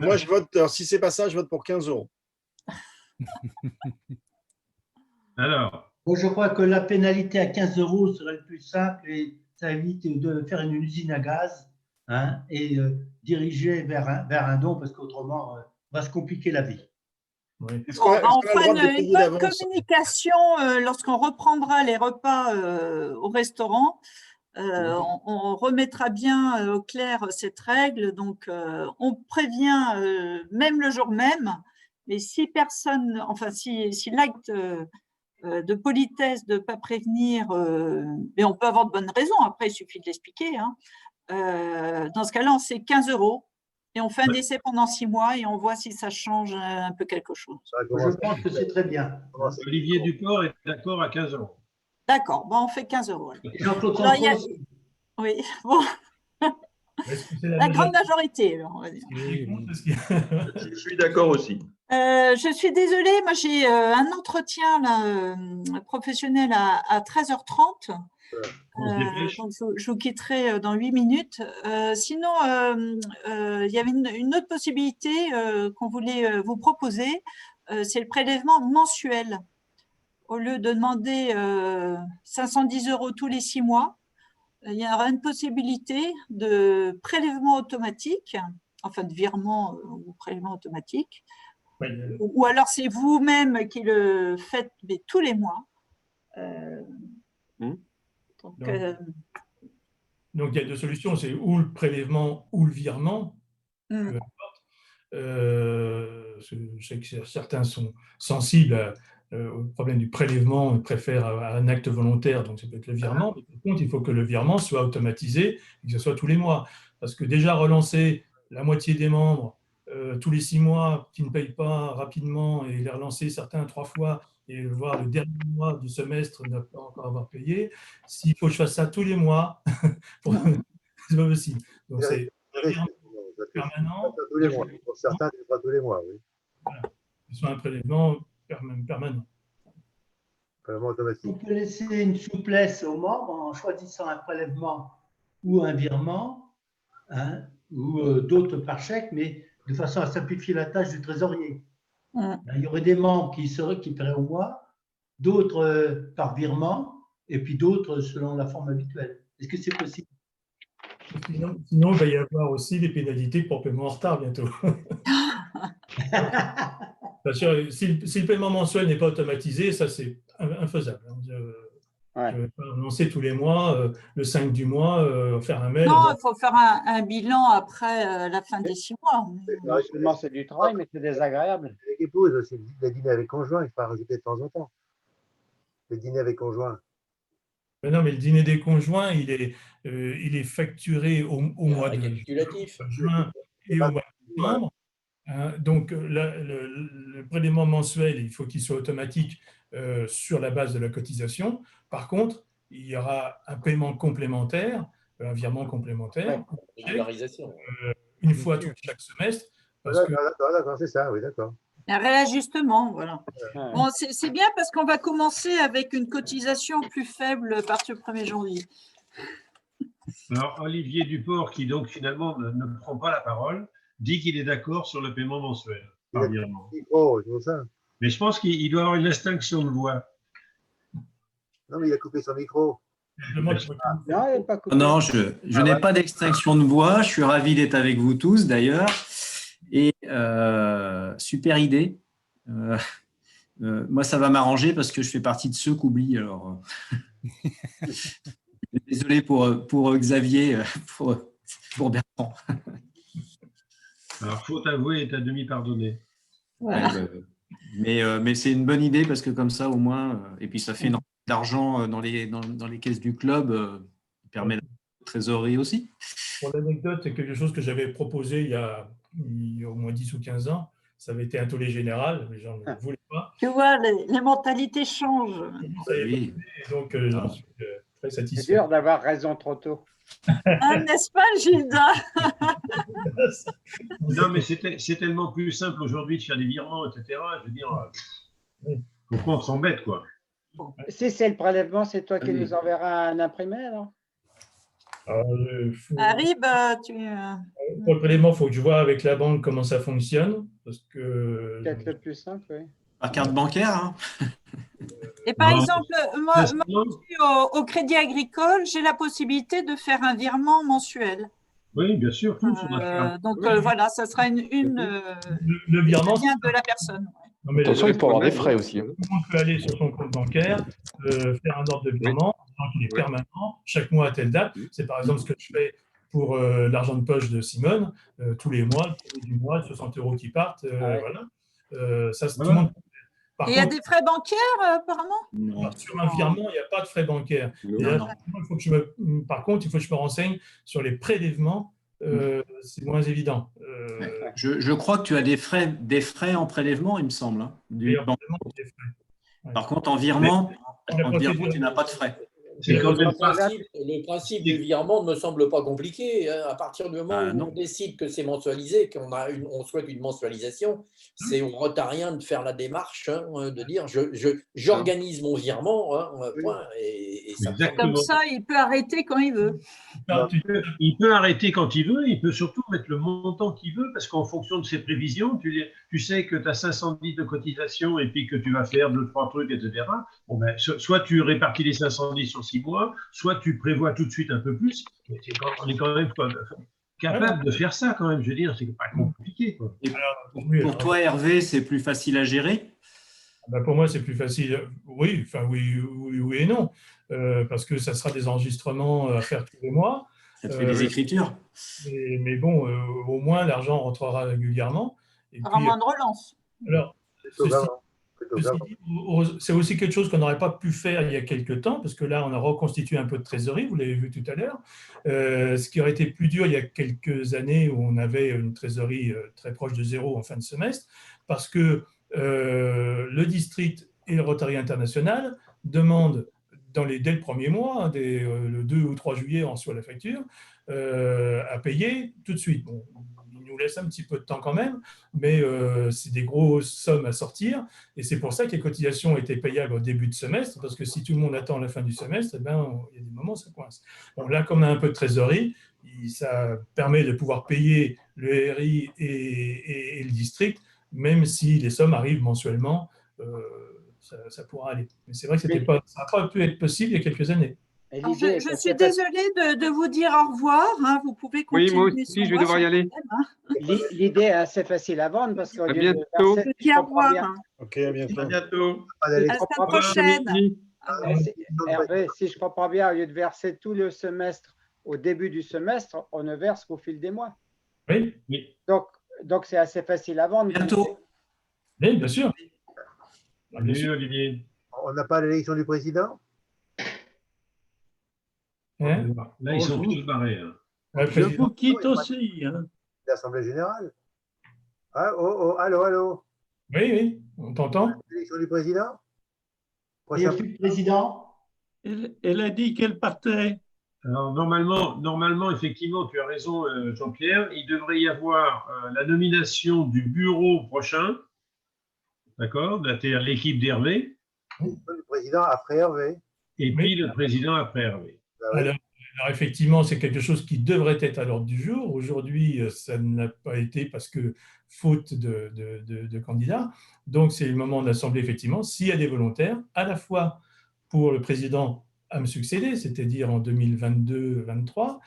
Moi, je vote, alors, si c'est pas ça, je vote pour 15 €. Alors. Moi, je crois que la pénalité à 15 € serait le plus simple et ça évite de faire une usine à gaz, hein, et diriger vers un don, parce qu'autrement, on va se compliquer la vie. Oui. On fera une bonne communication lorsqu'on reprendra les repas au restaurant. On remettra bien au clair cette règle. Donc, on prévient même le jour même. Mais si personne, enfin, si l'acte de politesse de ne pas prévenir, mais on peut avoir de bonnes raisons, après il suffit de l'expliquer, hein. Dans ce cas-là, on sait 15 € et on fait un essai pendant 6 mois et on voit si ça change un peu quelque chose. Je pense que c'est très bien. Olivier Duport est d'accord à 15 €. D'accord, bon, on fait 15 €. Jean-Claude oui, bon. La grande majorité, on va dire. Je suis d'accord aussi. Je suis désolée, moi j'ai un entretien là, professionnel à 13h30. Donc je vous quitterai dans 8 minutes. Sinon, il y avait une autre possibilité qu'on voulait vous proposer, c'est le prélèvement mensuel. Au lieu de demander 510 € tous les 6 mois, il y aura une possibilité de prélèvement automatique, enfin de virement ou prélèvement automatique, ou alors c'est vous-même qui le faites mais tous les mois. Donc, il y a 2 solutions, c'est ou le prélèvement ou le virement. Peu importe. Je sais que certains sont sensibles au problème du prélèvement, ils préfèrent un acte volontaire, donc ça peut être le virement. Mais par contre, il faut que le virement soit automatisé et que ce soit tous les mois. Parce que déjà relancer la moitié des membres tous les 6 mois qui ne payent pas rapidement et les relancer certains 3 fois et voir le dernier mois du semestre ne pas encore avoir payé, s'il faut que je fasse ça tous les mois, c'est pas possible. Donc c'est permanent. Tous les mois. Pour certains, ce sera tous les mois, oui. Voilà. Ce soit un prélèvement permanent. Prélèvement automatique. On peut laisser une souplesse aux membres en choisissant un prélèvement ou un virement, hein, ou d'autres par chèque, mais de façon à simplifier la tâche du trésorier. Il y aurait des membres qui paieraient au mois, d'autres par virement, et puis d'autres selon la forme habituelle. Est-ce que c'est possible? Sinon, il va y avoir aussi des pénalités pour paiement en retard bientôt. Parce que si le paiement mensuel n'est pas automatisé, ça c'est infaisable. Je ne vais pas annoncer tous les mois, le 5 du mois, faire un mail. Non, il faut faire un bilan après la fin des 6 mois. C'est du travail, mais c'est désagréable. Avec épouse aussi, le dîner avec conjoint, il faut rajouter de temps en temps. Le dîner avec conjoint. Mais non, mais le dîner des conjoints, il est facturé au mois de juin et au mois de décembre. Donc, le prélèvement mensuel, il faut qu'il soit automatique sur la base de la cotisation. Par contre, il y aura un paiement complémentaire, un virement complémentaire, une fois chaque semestre. D'accord, c'est ça, oui, d'accord. Un réajustement, voilà. Bon, c'est bien parce qu'on va commencer avec une cotisation plus faible à partir du 1er janvier. Alors, Olivier Duport, qui donc finalement ne prend pas la parole, dit qu'il est d'accord sur le paiement mensuel par virement. Mais je pense qu'il doit avoir une extinction de voix. Non, mais il a coupé son micro. Non, je n'ai pas d'extinction de voix. Je suis ravi d'être avec vous tous d'ailleurs. Et super idée. Moi, ça va m'arranger parce que je fais partie de ceux qui oublient. Alors, désolé pour Xavier, pour Bertrand. Alors, faute avouée est à demi pardonnée. Voilà. Mais c'est une bonne idée parce que comme ça, au moins, et puis ça fait énormément d'argent dans les caisses du club, qui permet la trésorerie aussi. Pour l'anecdote, c'est quelque chose que j'avais proposé il y a au moins 10 ou 15 ans. Ça avait été un tollé général, les gens ne voulaient pas. Tu vois, les mentalités changent. Oui. Et donc, j'en suis très satisfait. C'est dur d'avoir raison trop tôt. N'est-ce pas, Gilda? Non, mais c'est tellement plus simple aujourd'hui de faire des virements, etc. Je veux dire, Pourquoi on s'embête, quoi? Si c'est le prélèvement, c'est toi qui nous enverras un imprimé, alors? Harib, pour le prélèvement, il faut que je vois avec la banque comment ça fonctionne. Peut-être le plus simple, oui. Par carte bancaire, hein. Et par exemple, moi je suis au Crédit Agricole, j'ai la possibilité de faire un virement mensuel. Oui, bien sûr. Donc voilà, ça sera le virement de la personne. Non, mais attention, il peut avoir des frais aussi. Tout le monde peut aller sur son compte bancaire, faire un ordre de virement, qui est permanent, chaque mois à telle date. C'est par exemple ce que je fais pour l'argent de poche de Simone, tous les mois, le premier du mois, 60 € qui partent. Voilà. Ça, tout le monde. Et il y a des frais bancaires, apparemment? Non. Sur un virement, il n'y a pas de frais bancaires. Par contre, il faut que je me renseigne sur les prélèvements. C'est moins évident. Je crois que tu as des frais en prélèvement, il me semble. Hein, Par contre, en virement, tu n'as pas de frais. Le principe du virement ne me semble pas compliqué. À partir du moment où on décide que c'est mensualisé, qu'on souhaite une mensualisation, c'est au rotarien de faire la démarche, de dire j'organise mon virement, point, et ça comme ça, il peut arrêter quand il veut. Il peut arrêter quand il veut, il peut surtout mettre le montant qu'il veut, parce qu'en fonction de ses prévisions, tu sais que tu as 510 de cotisation et puis que tu vas faire 2-3 trucs, etc. Bon, ben, soit tu répartis les 510 sur 6 mois, soit tu prévois tout de suite un peu plus. On est quand même capable de faire ça, quand même. Je veux dire, c'est pas compliqué, quoi. Et pour toi, Hervé, c'est plus facile à gérer? Pour moi, c'est plus facile. Oui, enfin oui et non. Parce que ça sera des enregistrements à faire tous les mois. Ça te fait des écritures. Mais bon, au moins, l'argent rentrera régulièrement. Il y aura moins de relance. Alors, c'est aussi quelque chose qu'on n'aurait pas pu faire il y a quelques temps, parce que là, on a reconstitué un peu de trésorerie, vous l'avez vu tout à l'heure. Ce qui aurait été plus dur il y a quelques années, où on avait une trésorerie très proche de zéro en fin de semestre, parce que le district et le Rotary International demandent dès le premier mois, le 2 ou 3 juillet, on reçoit la facture, à payer tout de suite. Bon, il nous laisse un petit peu de temps quand même, mais c'est des grosses sommes à sortir, et c'est pour ça que les cotisations étaient payables au début de semestre, parce que si tout le monde attend la fin du semestre, il y a des moments où ça coince. Bon, là, comme on a un peu de trésorerie, ça permet de pouvoir payer le RI et le district, même si les sommes arrivent mensuellement, ça pourra aller. Mais c'est vrai que ça n'a pas pu être possible il y a quelques années. Alors, je suis désolée de vous dire au revoir. Vous pouvez continuer. Oui, moi aussi, je vais devoir y aller. L'idée est assez facile à vendre parce qu'au lieu de verser, au revoir. Ok, à bientôt. À bientôt. À la semaine prochaine. Hervé, si je comprends bien, au lieu de verser tout le semestre au début du semestre, on ne verse qu'au fil des mois. Oui. Donc c'est assez facile à vendre. Bientôt. Oui, bien sûr. Olivier. On n'a pas l'élection du président? Là, ils sont tous barrés. Je vous quitte aussi. L'Assemblée générale. Allô. Oui, on t'entend. L'élection du président? Elle a dit qu'elle partait. Alors, normalement, effectivement, tu as raison, Jean-Pierre, il devrait y avoir la nomination du bureau prochain, d'accord, c'est-à-dire l'équipe d'Hervé. Le président après Hervé. Et puis le président après Hervé. Alors, effectivement, c'est quelque chose qui devrait être à l'ordre du jour. Aujourd'hui, ça n'a pas été parce que faute de candidats. Donc, c'est le moment d'Assemblée, effectivement, s'il y a des volontaires, à la fois pour le président à me succéder, c'est-à-dire en 2022-2023,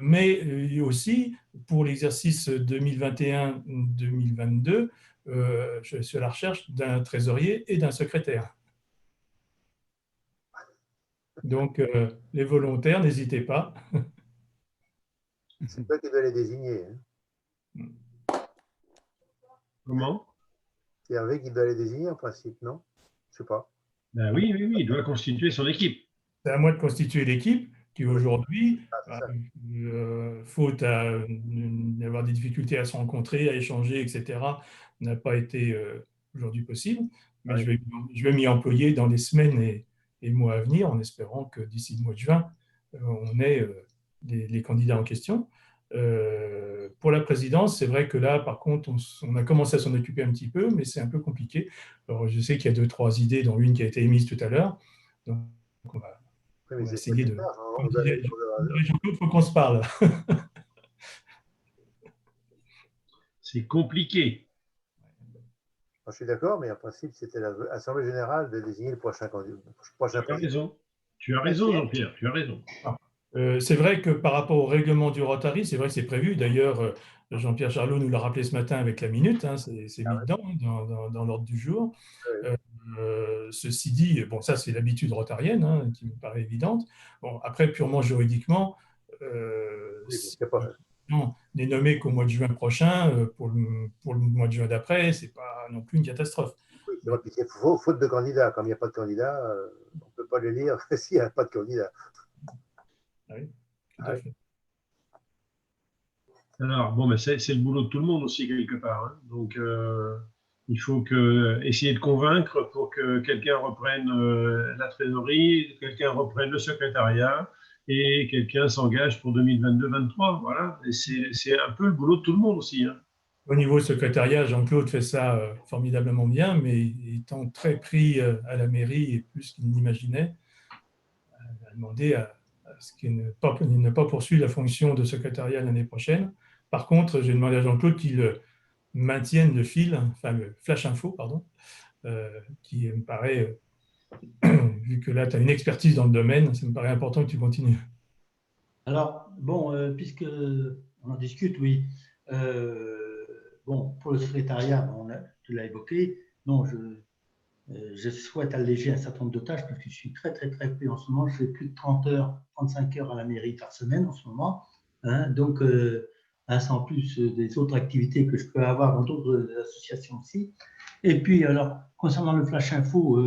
mais aussi pour l'exercice 2021-2022, je suis à la recherche d'un trésorier et d'un secrétaire. Donc, les volontaires, n'hésitez pas. C'est toi qui dois les désigner. Comment? C'est Hervé qui doit les désigner en principe, non? Je ne sais pas. Ben oui, il doit constituer son équipe. C'est à moi de constituer l'équipe qui aujourd'hui, faute d'avoir des difficultés à se rencontrer, à échanger, etc., n'a pas été aujourd'hui possible. Mais je vais m'y employer dans les semaines et mois à venir, en espérant que d'ici le mois de juin, on ait les candidats en question. Pour la présidence, c'est vrai que là, par contre, on a commencé à s'en occuper un petit peu, mais c'est un peu compliqué. Alors, je sais qu'il y a 2-3 idées, dont une qui a été émise tout à l'heure. Donc, on va essayer de… Jean-Claude, il faut qu'on se parle. C'est compliqué. Je suis d'accord, mais en principe, c'était l'Assemblée générale de désigner le prochain candidat. Tu as raison, Jean-Pierre, tu as raison. C'est vrai que par rapport au règlement du Rotary, c'est vrai que c'est prévu. D'ailleurs, Jean-Pierre Charlot nous l'a rappelé ce matin avec la minute, hein, c'est mis dedans, dans l'ordre du jour. Ceci dit, bon, ça c'est l'habitude rotarienne, hein, qui me paraît évidente. Bon, après, purement juridiquement, n'est nommé qu'au mois de juin prochain, pour le mois de juin d'après, ce n'est pas non plus une catastrophe. Oui, c'est faute de candidat. Comme il n'y a pas de candidat, on ne peut pas l'élire s'il n'y a pas de candidat. Oui, tout à fait. Alors, bon, mais c'est le boulot de tout le monde aussi, quelque part. Hein. Donc, il faut essayer de convaincre pour que quelqu'un reprenne la trésorerie, quelqu'un reprenne le secrétariat et quelqu'un s'engage pour 2022-2023. Voilà. Et c'est un peu le boulot de tout le monde aussi. Hein. Au niveau secrétariat, Jean-Claude fait ça formidablement bien, mais étant très pris à la mairie et plus qu'il n'imaginait, il a demandé à ce qu'il ne pas poursuive la fonction de secrétariat l'année prochaine. Par contre, j'ai demandé à Jean-Claude qu'il maintienne le fil, enfin le flash info, pardon, qui me paraît, vu que là tu as une expertise dans le domaine, ça me paraît important que tu continues. Alors, bon, puisque on en discute, oui. Bon, pour le secrétariat, tu l'as évoqué. Non, je souhaite alléger un certain nombre de tâches parce que je suis très pris en ce moment. Je fais plus de 30 heures, 35 heures à la mairie par semaine en ce moment. Hein, donc, sans plus des autres activités que je peux avoir dans d'autres associations aussi. Et puis, alors, concernant le flash info,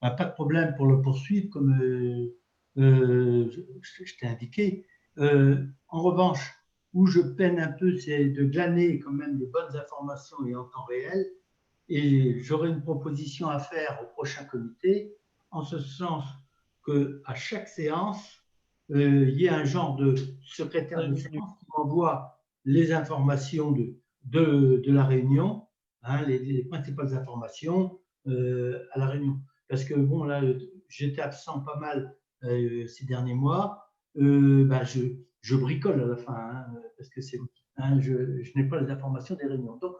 pas de problème pour le poursuivre, comme je t'ai indiqué. En revanche, où je peine un peu, c'est de glaner quand même les bonnes informations et en temps réel. Et j'aurai une proposition à faire au prochain comité, en ce sens qu'à chaque séance, il y ait un genre de secrétaire de séance qui envoie les informations de la réunion, hein, les principales informations à la réunion. Parce que, bon, là, j'étais absent pas mal ces derniers mois. Je bricole à la fin, hein, parce que je n'ai pas les informations des réunions. Donc,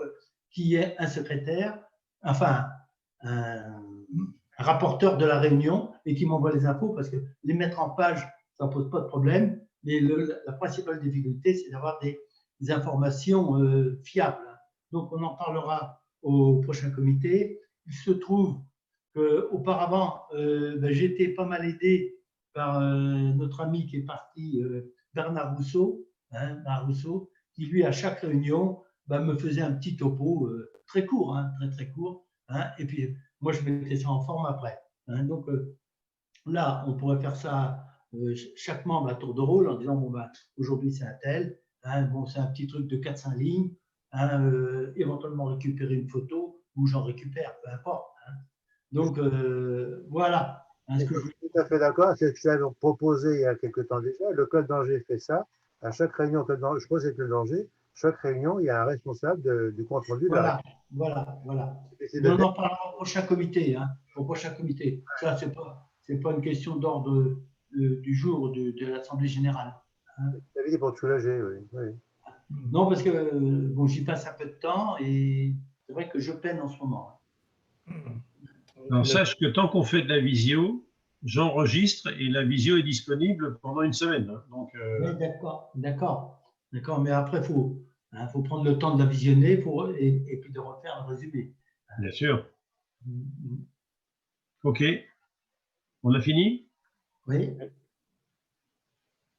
qu'il y ait un secrétaire, enfin, un rapporteur de la réunion et qui m'envoie les infos, parce que les mettre en page, ça ne pose pas de problème, mais la principale difficulté, c'est d'avoir des informations fiables. Donc, on en parlera au prochain comité. Il se trouve qu'auparavant, j'ai été pas mal aidé par notre ami qui est parti, Bernard Rousseau, qui lui, à chaque réunion, me faisait un petit topo très court, hein, très court. Hein, et puis, moi, je mettais ça en forme après. Hein, donc, là, on pourrait faire ça chaque membre à tour de rôle en disant, bon, aujourd'hui, c'est un tel. Hein, bon, c'est un petit truc de 4-5 lignes. Hein, éventuellement récupérer une photo ou j'en récupère, peu importe. Hein. Donc, voilà. Hein, je suis tout à fait d'accord. C'est ce que je l'avais proposé il y a quelque temps déjà. Le Code d'Angers fait ça. À chaque réunion, je crois que c'est le Code d'Angers, chaque réunion, il y a un responsable du compte rendu. Voilà. Mais on en parlera au prochain comité. Hein, au prochain comité. Ça, c'est pas une question d'ordre du jour de l'Assemblée générale. Hein. Tu avais dit pour te soulager, oui. Non, parce que bon, j'y passe un peu de temps et c'est vrai que je peine en ce moment. Alors, sache que tant qu'on fait de la visio, j'enregistre et la visio est disponible pendant une semaine. Hein, donc, oui, d'accord. Mais après, il faut prendre le temps de la visionner et puis de refaire le résumé. Bien sûr. OK. On a fini? Oui.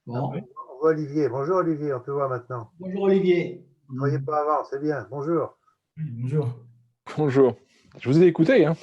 Bon. On voit Olivier. Bonjour Olivier, on peut voir maintenant. Bonjour Olivier. Vous ne voyez pas avant, c'est bien. Bonjour. Oui, bonjour. Bonjour. Je vous ai écouté. Hein.